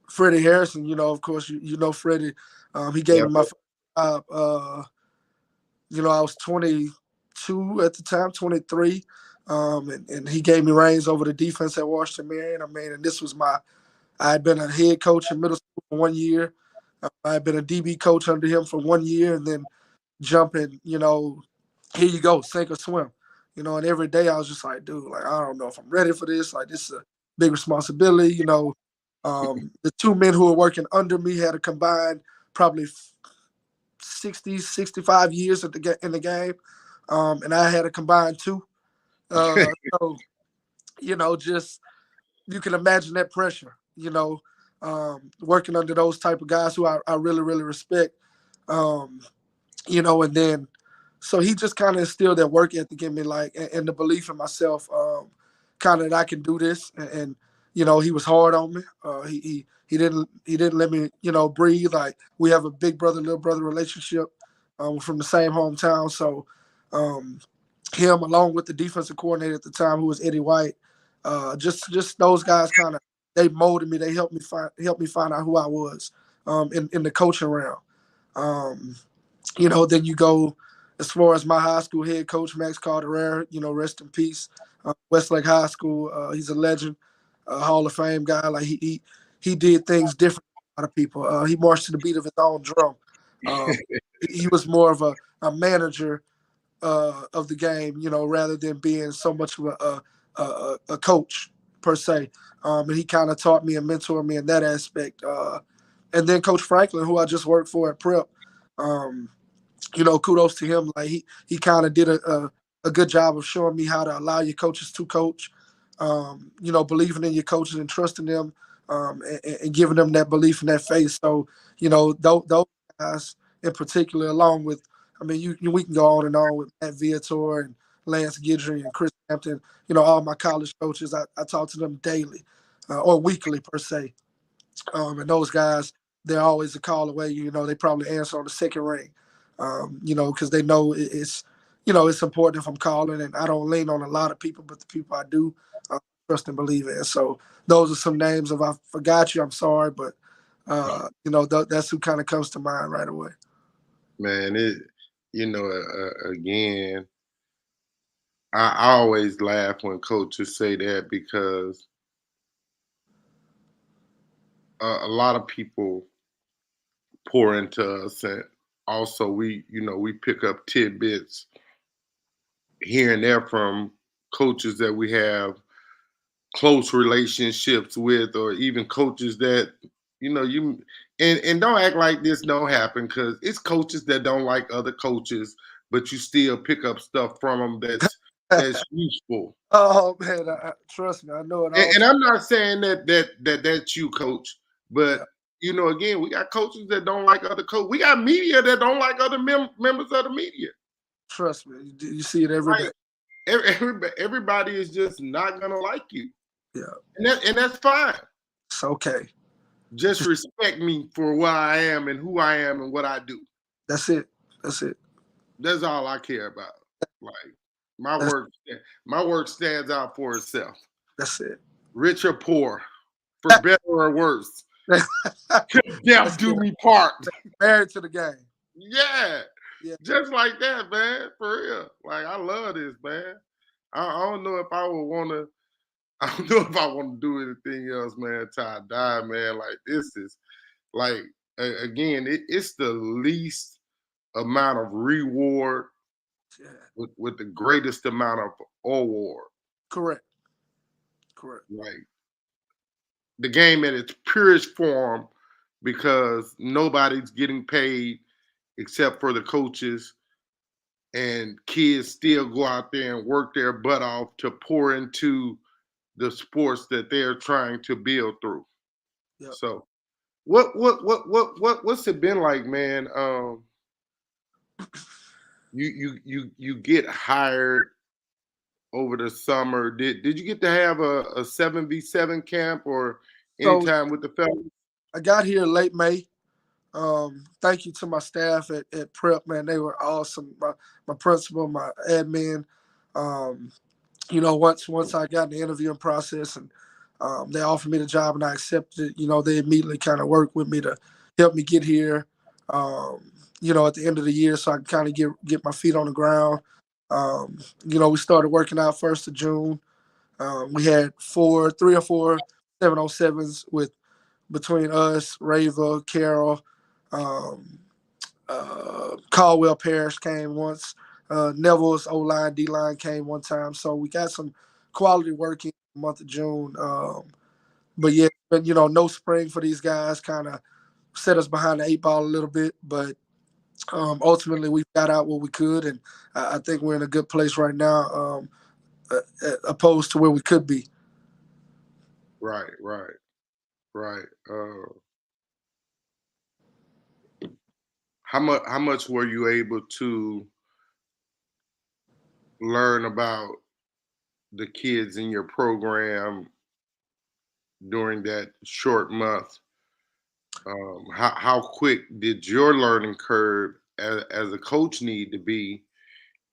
Freddie Harrison, of course, you know Freddie. He gave Yep. me my first job. I was 22 at the time, 23. And he gave me reins over the defense at Washington Marion. I mean, and I had been a head coach in middle school for 1 year. I had been a DB coach under him for 1 year, and then jumping, here you go, sink or swim. And every day I was just like, dude, like, I don't know if I'm ready for this. Like, this is a big responsibility. The two men who were working under me had a combined probably 60, 65 years in the game. And I had a combined two. So, just you can imagine that pressure, working under those type of guys who I really, really respect. Um, and then so he just kind of instilled that work ethic in me, like, and the belief in myself, kind of that I can do this. And he was hard on me. He didn't let me, breathe. Like, we have a big brother, little brother relationship, from the same hometown. So, um, him along with the defensive coordinator at the time, who was Eddie White, just those guys kind of, they molded me. They helped me find out who I was, in the coaching realm. Um, then you go as far as my high school head coach, Max Calderera, rest in peace. Westlake High School, he's a legend, Hall of Fame guy. Like, he did things different than a lot of people. He marched to the beat of his own drum. Um, he was more of a manager of the game, rather than being so much of a coach per se. And he kind of taught me and mentored me in that aspect. And then Coach Franklin, who I just worked for at Prep. Um, kudos to him. Like, he kind of did a good job of showing me how to allow your coaches to coach. Believing in your coaches and trusting them, and giving them that belief and that faith. So, those guys in particular, along with, I mean, we can go on and on with Matt Viator and Lance Guidry and Chris Hampton. All my college coaches, I talk to them daily, or weekly per se. And those guys, they're always a call away. They probably answer on the second ring. Because they know it's important if I'm calling, and I don't lean on a lot of people, but the people I do, trust and believe in. So those are some names. If I forgot you, I'm sorry, but that's who kind of comes to mind right away. Man, again, I always laugh when coaches say that, because a lot of people pour into us, and also we pick up tidbits here and there from coaches that we have close relationships with, or even coaches that you and don't act like this don't happen, because it's coaches that don't like other coaches, but you still pick up stuff from them that's useful. Oh man, trust me, I know it all. And I'm not saying that's you, coach, Yeah, but again, we got coaches that don't like other coaches. We got media that don't like other members of the media. trust me, you see it every day. Right? Everybody is just not gonna like you, Yeah, and that's fine. it's okay. Just respect me for what I am and who I am and what I do. That's it. That's it. That's all I care about. Like, my That's work, my work stands out for itself. that's it. Rich or poor, for better or worse. Death That's do it. me part. Married to the game. Yeah, Yeah, just like that, man. For real. Like, I love this, man. I don't know if I would want to. I don't know if I want to do anything else, man, till I die, man. Like, this is like, again, it's the least amount of reward Yeah. with the greatest amount of award. Correct. Correct. Like, the game at its purest form, because nobody's getting paid except for the coaches, and kids still go out there and work their butt off to pour into the sports that they're trying to build through. Yep. So what's it been like, man? You get hired over the summer. Did you get to have a 7v7 camp or any So time with the fellas? I got here late May. Thank you to my staff at Prep, man. They were awesome. My principal, my admin. Um, once I got in the interviewing process and they offered me the job and I accepted it, they immediately kind of worked with me to help me get here. At the end of the year, so I can kind of get my feet on the ground. We started working out 1st of June. We had 3 or 4 7-on-7s with between us, Rava, Carroll, um, Caldwell Parrish came once. Neville's O-line, D-line came one time. So we got some quality work in the month of June. But yeah, no spring for these guys, kind of set us behind the 8 ball a little bit. But ultimately, we got out what we could, and I think we're in a good place right now, opposed to where we could be. Right. How much were you able to learn about the kids in your program during that short month? How quick did your learning curve as a coach need to be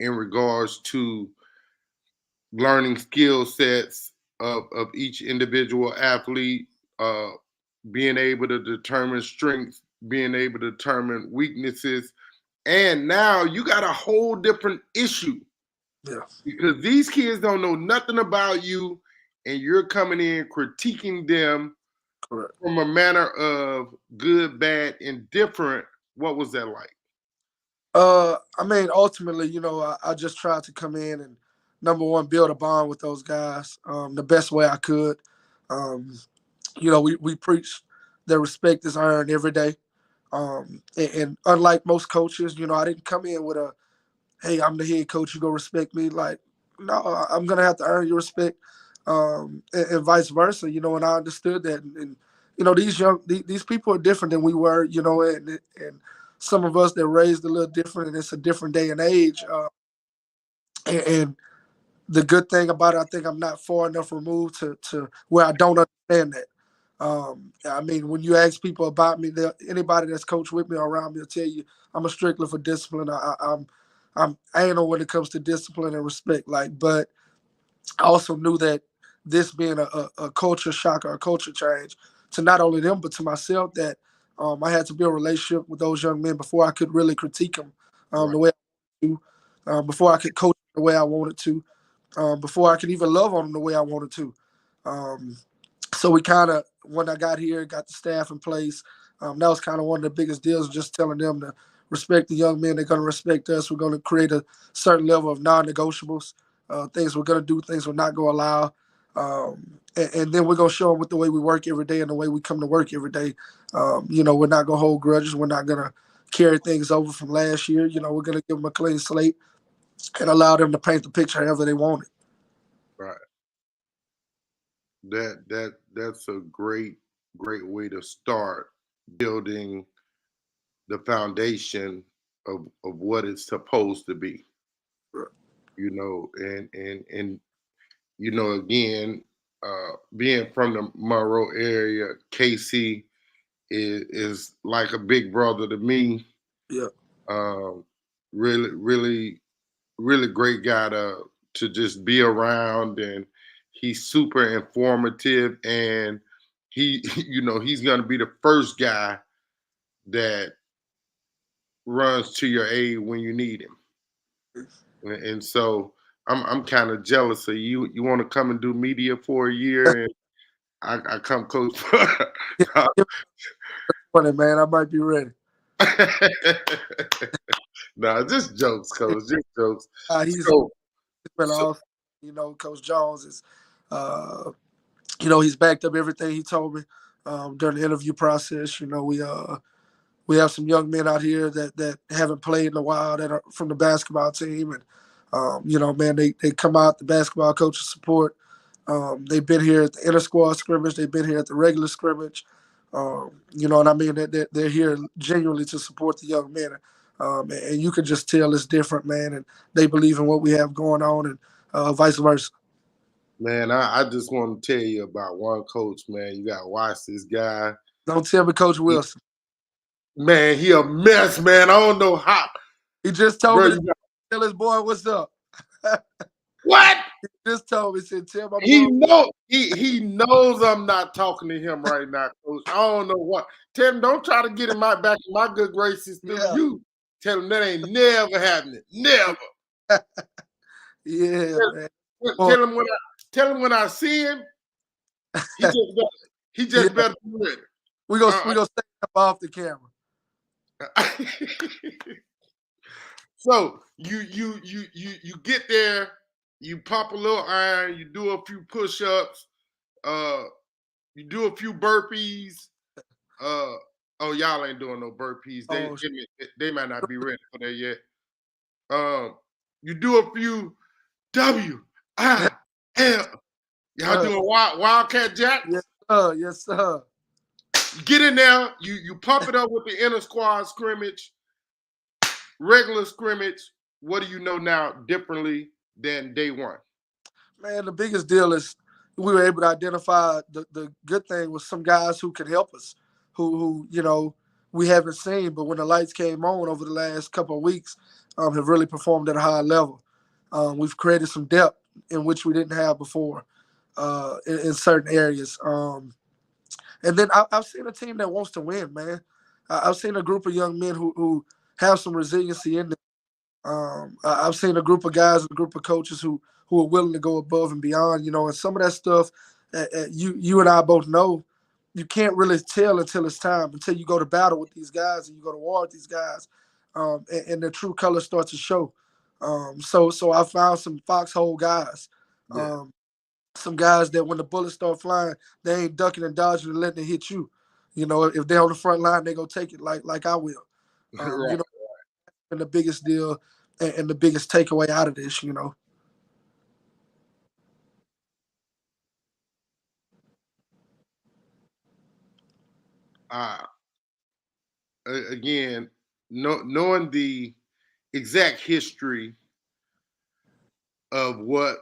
in regards to learning skill sets of each individual athlete, uh, being able to determine strengths, being able to determine weaknesses, and now you got a whole different issue Yeah, because these kids don't know nothing about you, and you're coming in critiquing them correct. from a manner of good, bad, indifferent. What was that like? Ultimately, I just tried to come in and number one, build a bond with those guys the best way I could. Um, we preach that respect is earned every day. And unlike most coaches, I didn't come in with hey, I'm the head coach, you go respect me. Like, no, I'm gonna have to earn your respect, and vice versa. And I understood that, and these people are different than we were. And some of us, they're raised a little different, and it's a different day and age. And the good thing about it, I think I'm not far enough removed to where I don't understand that. When you ask people about me, anybody that's coached with me or around me will tell you I'm a stickler for discipline. I'm anal when it comes to discipline and respect. But I also knew that this being a culture shock or a culture change to not only them but to myself, that I had to build a relationship with those young men before I could really critique them Right. the way I wanted to, before I could coach the way I wanted to, before I could even love on them the way I wanted to. Um, so we kind of, when I got here, got the staff in place. That was kind of one of the biggest deals, just telling them to respect the young men. They're going to respect us. We're going to create a certain level of non-negotiables, things we're going to do, things we're not going to allow. And then we're going to show them with the way we work every day and the way we come to work every day. We're not going to hold grudges. We're not going to carry things over from last year. We're going to give them a clean slate and allow them to paint the picture however they want it. Right. That's a great way to start building the foundation of what it's supposed to be. And again, being from the Monroe area, KC is like a big brother to me. Yeah. Really, really, really great guy to just be around, and he's super informative, and he he's going to be the first guy that runs to your aid when you need him. And so I'm kind of jealous of you. You want to come and do media for a year, and I come coach. Funny, man. I might be ready. Nah, just jokes, coach. Just jokes. He's So, been awesome. Coach Jones is, he's backed up everything he told me during the interview process. We have some young men out here that haven't played in a while that are from the basketball team, and man, they come out the basketball coaches support. They've been here at the inter squad scrimmage. They've been here at the regular scrimmage. You know what I mean? They're here genuinely to support the young men, and you can just tell it's different, man. And they believe in what we have going on, and vice versa. man, I just want to tell you about one coach, man. You got to watch this guy. Don't tell me, Coach Wilson. Man, he a mess, man. I don't know how. He just told me to tell his boy what's up. What? He just told me, said, tell my boy. He knows I'm not talking to him right now, coach. I don't know what. Tell him, don't try to get him back in my good graces through you. Tell him that ain't never happening. Never. Yeah, man. Tell him when I see him, he just better be ready. We gonna stay up off the camera. So you get there, you pop a little iron, you do a few push-ups, you do a few burpees. Oh, y'all ain't doing no burpees. They might not be ready for that yet. You do a few WIL. Y'all doing Wildcat Jacks? Yes, sir. Yes, sir. Get in there. You pump it up with the inner squad scrimmage, regular scrimmage. What do you know now differently than day one? Man, the biggest deal is we were able to identify the good thing was some guys who could help us, who we haven't seen, but when the lights came on over the last couple of weeks, have really performed at a high level. We've created some depth in which we didn't have before in certain areas. And then I've seen a team that wants to win, man. I've seen a group of young men who have some resiliency in them. I've seen a group of guys, a group of coaches who are willing to go above and beyond, and some of that stuff you and I both know, you can't really tell until it's time, until you go to battle with these guys and you go to war with these guys, and their true colors start to show. So I found some foxhole guys. Yeah. Some guys that when the bullets start flying, they ain't ducking and dodging and letting it hit you. If they're on the front line, they go take it like I will. Right. And the biggest deal and the biggest takeaway out of this, Again, knowing the exact history of what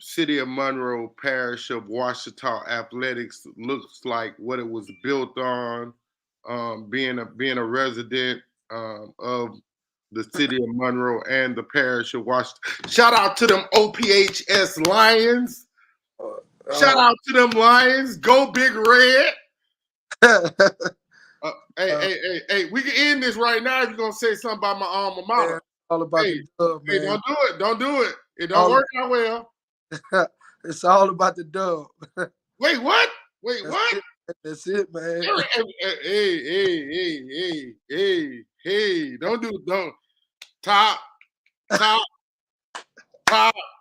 City of Monroe, Parish of Ouachita athletics looks like, what it was built on, being a resident of the City of Monroe and the Parish of Ouachita. Shout out to them OPHS Lions. Shout out to them Lions. Go Big Red. Hey, we can end this right now if you're going to say something about my alma mater. Man, all about the dub, man. Hey, don't do it. It don't work out well. It's all about the dub. Wait, what? Wait, what? That's it, man. Hey, don't. Top.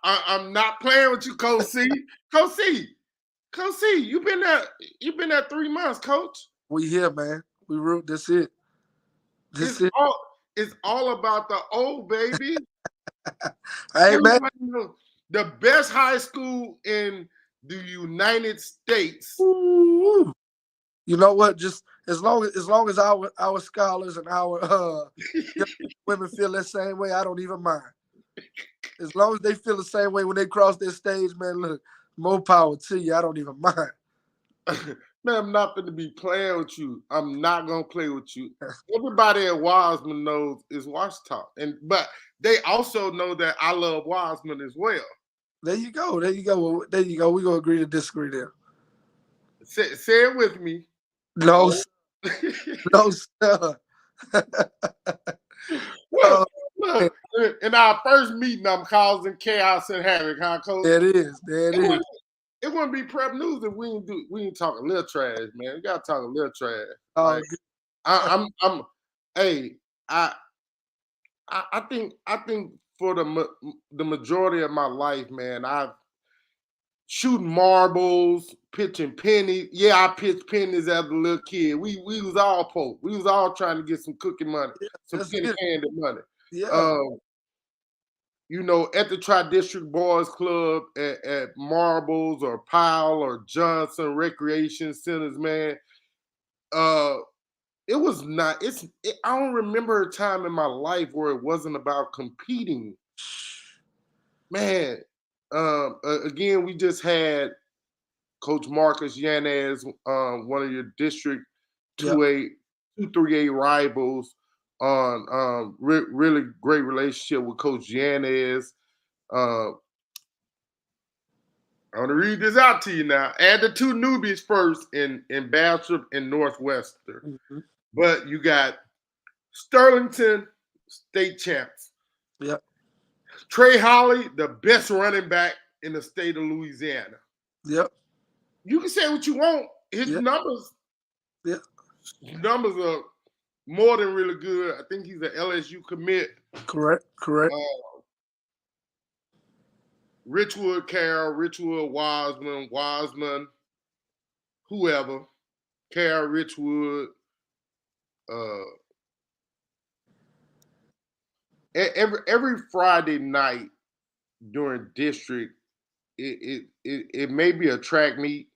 I'm not playing with you, Coach C. Coach C, you've been there 3 months, Coach. We here, man. We root. That's it. It's all about the old baby. Hey, man. The best high school in the United States. Ooh. You know what? Just as long as our scholars and our women feel that same way, I don't even mind. As long as they feel the same way when they cross their stage, man, look, more power to you. I don't even mind. Man, I'm not going to be playing with you. I'm not going to play with you. Everybody at Wiseman knows it's Ouachita. But they also know that I love Wiseman as well. There you go. We're going to agree to disagree there. Say it with me. No, no, sir. Look, in our first meeting, I'm causing chaos and havoc, huh, Coach? There it is. There it is. It wouldn't be prep news if we ain't talking little trash, man. We gotta talk a little trash. Oh, Like good. I'm hey, I think for the majority of my life, man, I've shooting marbles, pitching pennies. Yeah, I pitched pennies as a little kid. We was all poor. We was all trying to get some cooking money, some That's penny good. candy money. Yeah. You know, at the Tri-District Boys Club, at Marbles or Powell or Johnson Recreation Centers, man. It was not. I don't remember a time in my life where it wasn't about competing, man. Again, we just had Coach Marcus Yanez, one of your District Yep. 2A, 2-3A rivals, on really great relationship with Coach Yanez. I'm gonna read this out to you now. Add the two newbies first in Bastrop and Northwestern. Mm-hmm. But you got Sterlington state champs. Yep. Trey Holly, the best running back in the state of Louisiana. Yep. You can say what you want. His Yep. numbers are more than really good. I think he's an LSU commit. Correct. Richwood Carroll, Richwood Wiseman, whoever. Carroll, Richwood. Every Friday night during district, it may be a track meet.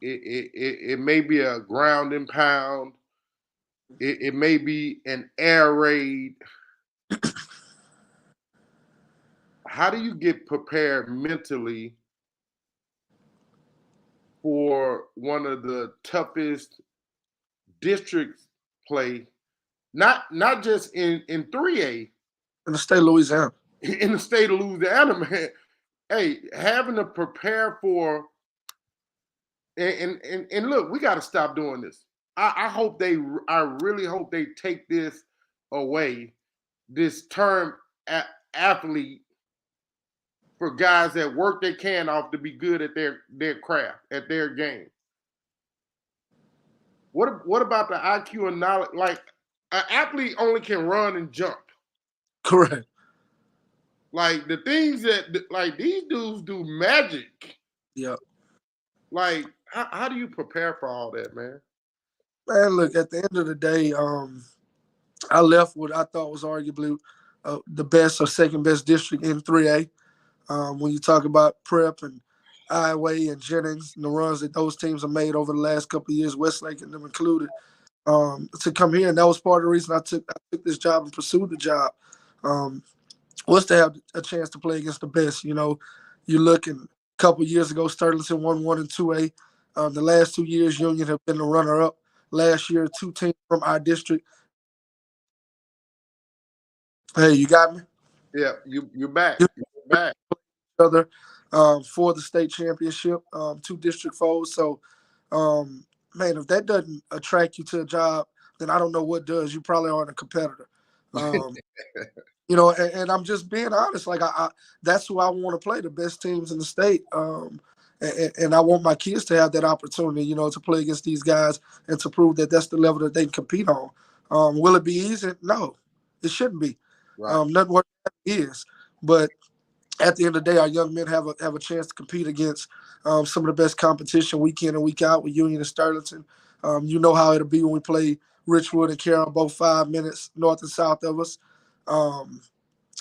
It may be a ground and pound. It may be an air raid. How do you get prepared mentally for one of the toughest districts play? Not just in 3A. In the state of Louisiana. In the state of Louisiana, man. Hey, having to prepare for and look, we got to stop doing this. I really hope they take this away, this term athlete, for guys that work their can off to be good at their craft, at their game. What about the IQ and knowledge? Like, an athlete only can run and jump. Correct. Like, the things that, like, these dudes do magic. Yep. Like, how do you prepare for all that, man? Man, look, at the end of the day, I left what I thought was arguably the best or second best district in 3A. When you talk about prep and Iowa and Jennings and the runs that those teams have made over the last couple of years, Westlake and them included, to come here, and that was part of the reason I took this job and pursued the job, was to have a chance to play against the best. You know, you look, and a couple of years ago, Sterlington won 1 and 2A. The last 2 years, Union have been the runner-up. Last year, 2 teams from our district. Hey, you got me? Yeah, you're back. You're back. Other for the state championship, 2 district foes. So, man, if that doesn't attract you to a job, then I don't know what does. You probably aren't a competitor. You know, and I'm just being honest. Like, I that's who I want to play, the best teams in the state. And I want my kids to have that opportunity, you know, to play against these guys and to prove that that's the level that they can compete on. Will it be easy? No, it shouldn't be. Right. Nothing what it is. But at the end of the day, our young men have a chance to compete against some of the best competition week in and week out with Union and Sterlington. You know how it'll be when we play Richwood and Carroll, both 5 minutes north and south of us.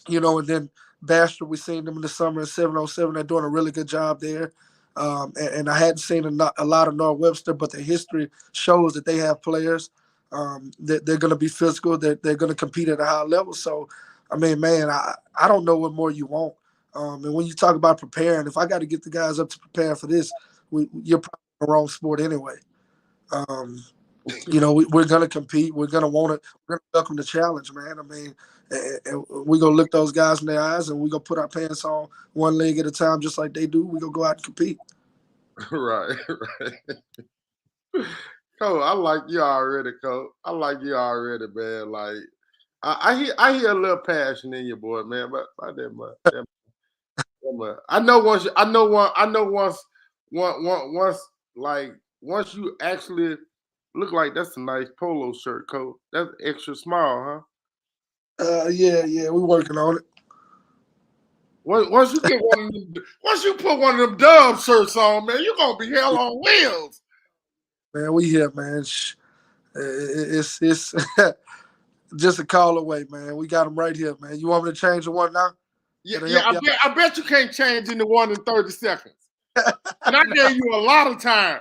You know, and then Bastrop, we seen them in the summer in 707. They're doing a really good job there. And I hadn't seen a lot of North Webster, but the history shows that they have players that they're going to be physical, that they're going to compete at a high level. So, I mean, man, I don't know what more you want. And when you talk about preparing, if I got to get the guys up to prepare for this, you're probably in the wrong sport anyway. You know, we're going to compete. We're going to want it. We're going to welcome the challenge, man. I mean, and we're going to look those guys in their eyes, and we're going to put our pants on one leg at a time just like they do. We're going to go out and compete. Right. Coach, I like you already, Coach. I like you already, man. Like, I hear a little passion in your boy, man, but that much. That much. I know once like once you actually look like that's a nice polo shirt coat. That's extra small, huh? Yeah, we're working on it. Once you get once you put one of them Dub shirts on, man, you're gonna be hell on wheels. Man, we here, man. It's just a call away, man. We got them right here, man. You want me to change the one now? Yeah. I bet you can't change into 1 in 30 seconds. And I gave you a lot of time.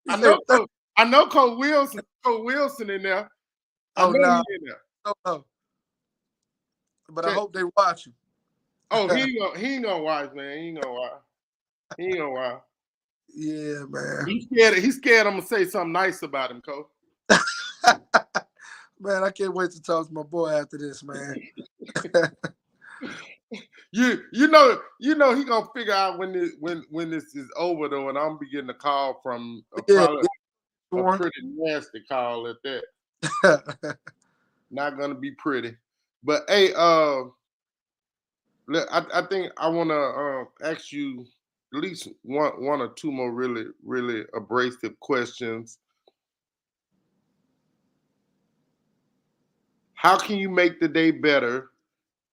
I know Coach Wilson in there. I know he in there. No. But I hope they watch him. Oh, he ain't gonna watch, man. He ain't gonna watch. Yeah, man. He's scared I'm gonna say something nice about him, Coach. Man, I can't wait to talk to my boy after this, man. you know he gonna figure out when this is over though, and I'm gonna be getting a call from probably a pretty nasty call at that. Not gonna be pretty, but hey, I think I want to ask you at least one or two more really abrasive questions. How can you make the day better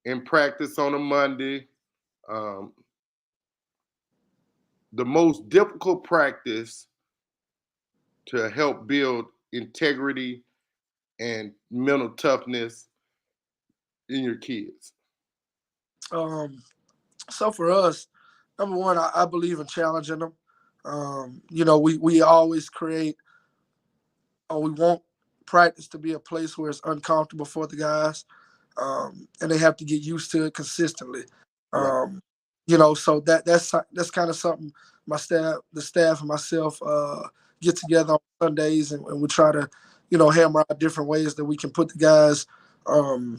in practice on a Monday? The most difficult practice to help build integrity and mental toughness in your kids? So for us, number one, I believe in challenging them. We always create, or we want practice to be a place where it's uncomfortable for the guys, and they have to get used to it consistently. Right. So that's kind of something the staff and myself get together on Sundays, and we try to, hammer out different ways that we can put the guys in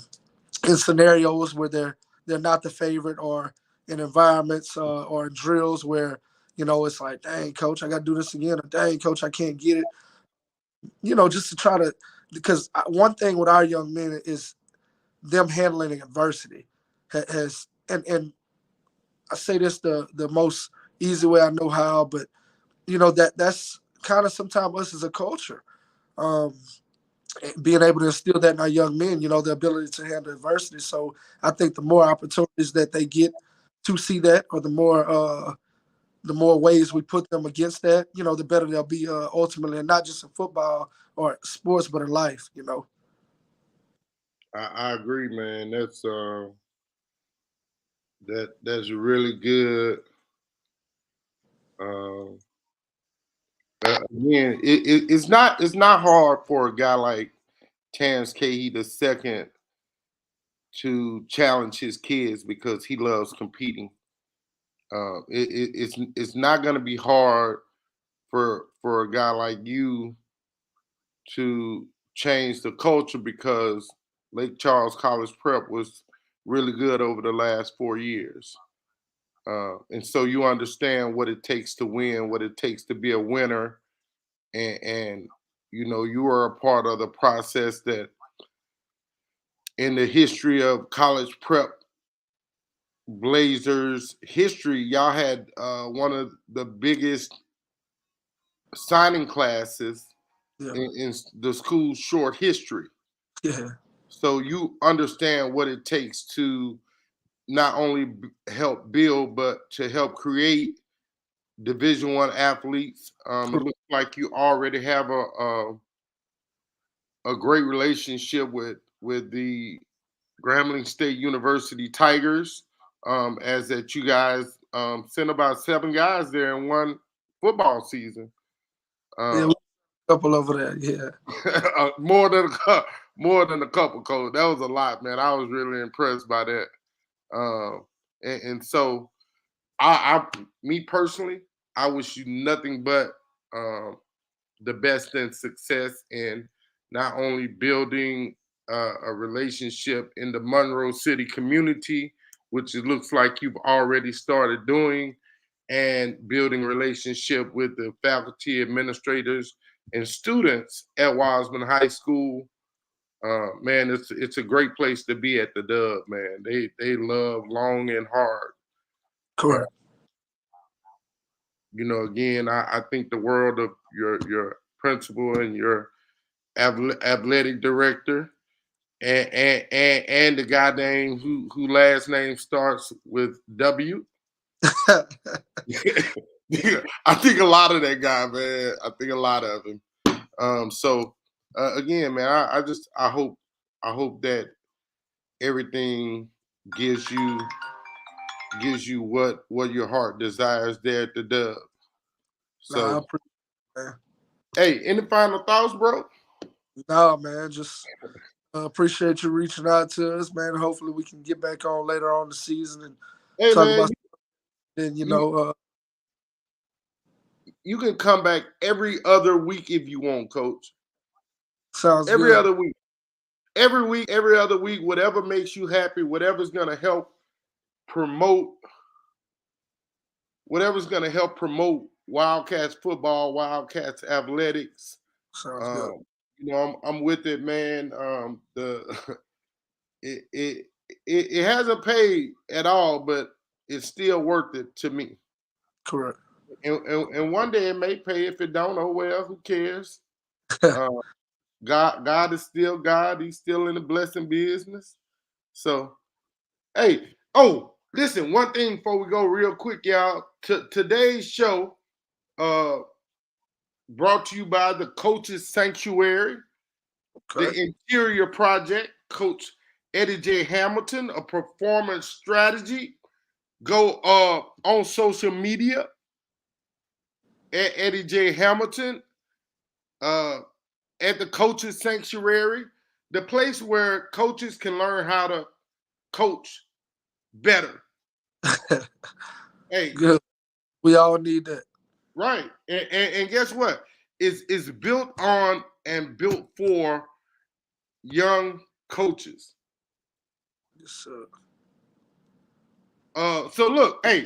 scenarios where they're not the favorite, or in environments or in drills where it's like, dang coach, I got to do this again, or dang coach, I can't get it. Just to try to, because one thing with our young men is them handling adversity has and I say this the most easy way I know how, but that's kind of sometimes us as a culture. Being able to instill that in our young men, the ability to handle adversity. So I think the more opportunities that they get to see that, or the more ways we put them against that, the better they'll be ultimately, and not just in football or sports, but in life. I agree, man. That's really good. Again, it's not hard for a guy like Terence Kahee the second to challenge his kids because he loves competing. It's not going to be hard for a guy like you to change the culture because Lake Charles College Prep was really good over the last 4 years. And so you understand what it takes to win, what it takes to be a winner. And you are a part of the process that in the history of college prep Blazers history, y'all had one of the biggest signing classes in the school's short history. Yeah. So you understand what it takes to not only help build, but to help create Division I athletes. It looks like you already have a great relationship with the Grambling State University Tigers, as that you guys sent about 7 guys there in one football season. Yeah, a couple over there. Yeah, more than a couple, coach. That was a lot, man. I was really impressed by that. And so, me personally, I wish you nothing but the best and success in not only building a relationship in the Monroe City community, which it looks like you've already started doing, and building relationship with the faculty, administrators, and students at Wiseman High School. Man, it's a great place to be at the Dub, man. They love long and hard. Correct. Again, I think the world of your principal and your athletic director, and the guy named who last name starts with W. I think a lot of that guy, man. I think a lot of him. So again, man, I hope that everything gives you what your heart desires there at the Dub. So, Nah, I appreciate it, man. hey, any final thoughts, bro? Nah, man, just appreciate you reaching out to us, man. Hopefully we can get back on later on the season and Hey, talk man, about then, you can come back every other week if you want, Coach. sounds Every good. other week. Every other week, whatever makes you happy, whatever's going to help promote Wildcats football, Wildcats athletics. Sounds good. I'm with it, man. It hasn't paid at all, but it's still worth it to me. Correct. And one day it may pay. If it don't, oh well, who cares? God is still God. He's still in the blessing business. So, hey, listen, one thing before we go real quick, y'all. Today's show brought to you by the Coaches Sanctuary, Okay. the Interior Project, Coach Eddie J. Hamilton, a performance strategy. Go on social media at Eddie J. Hamilton, at the Coaches Sanctuary, the place where coaches can learn how to coach better. Hey, Good. We all need that. right. And guess what? It's built on and built for young coaches. Yes, sir. So look, hey,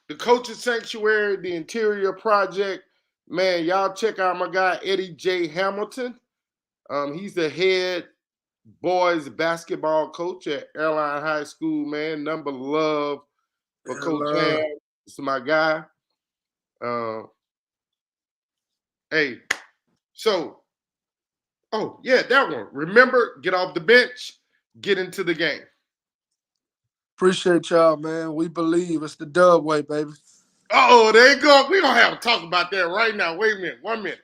the Coaches Sanctuary, the Interior Project, man, y'all check out my guy Eddie J. Hamilton. He's the head boys basketball coach at Airline High School, man. Number love for Coach Ham. This is my guy. Hey, so, yeah, that one. Remember, get off the bench, get into the game. Appreciate y'all, man. We believe it's the Dub way, baby. There you go. We're going to have to talk about that right now. Wait a minute. 1 minute.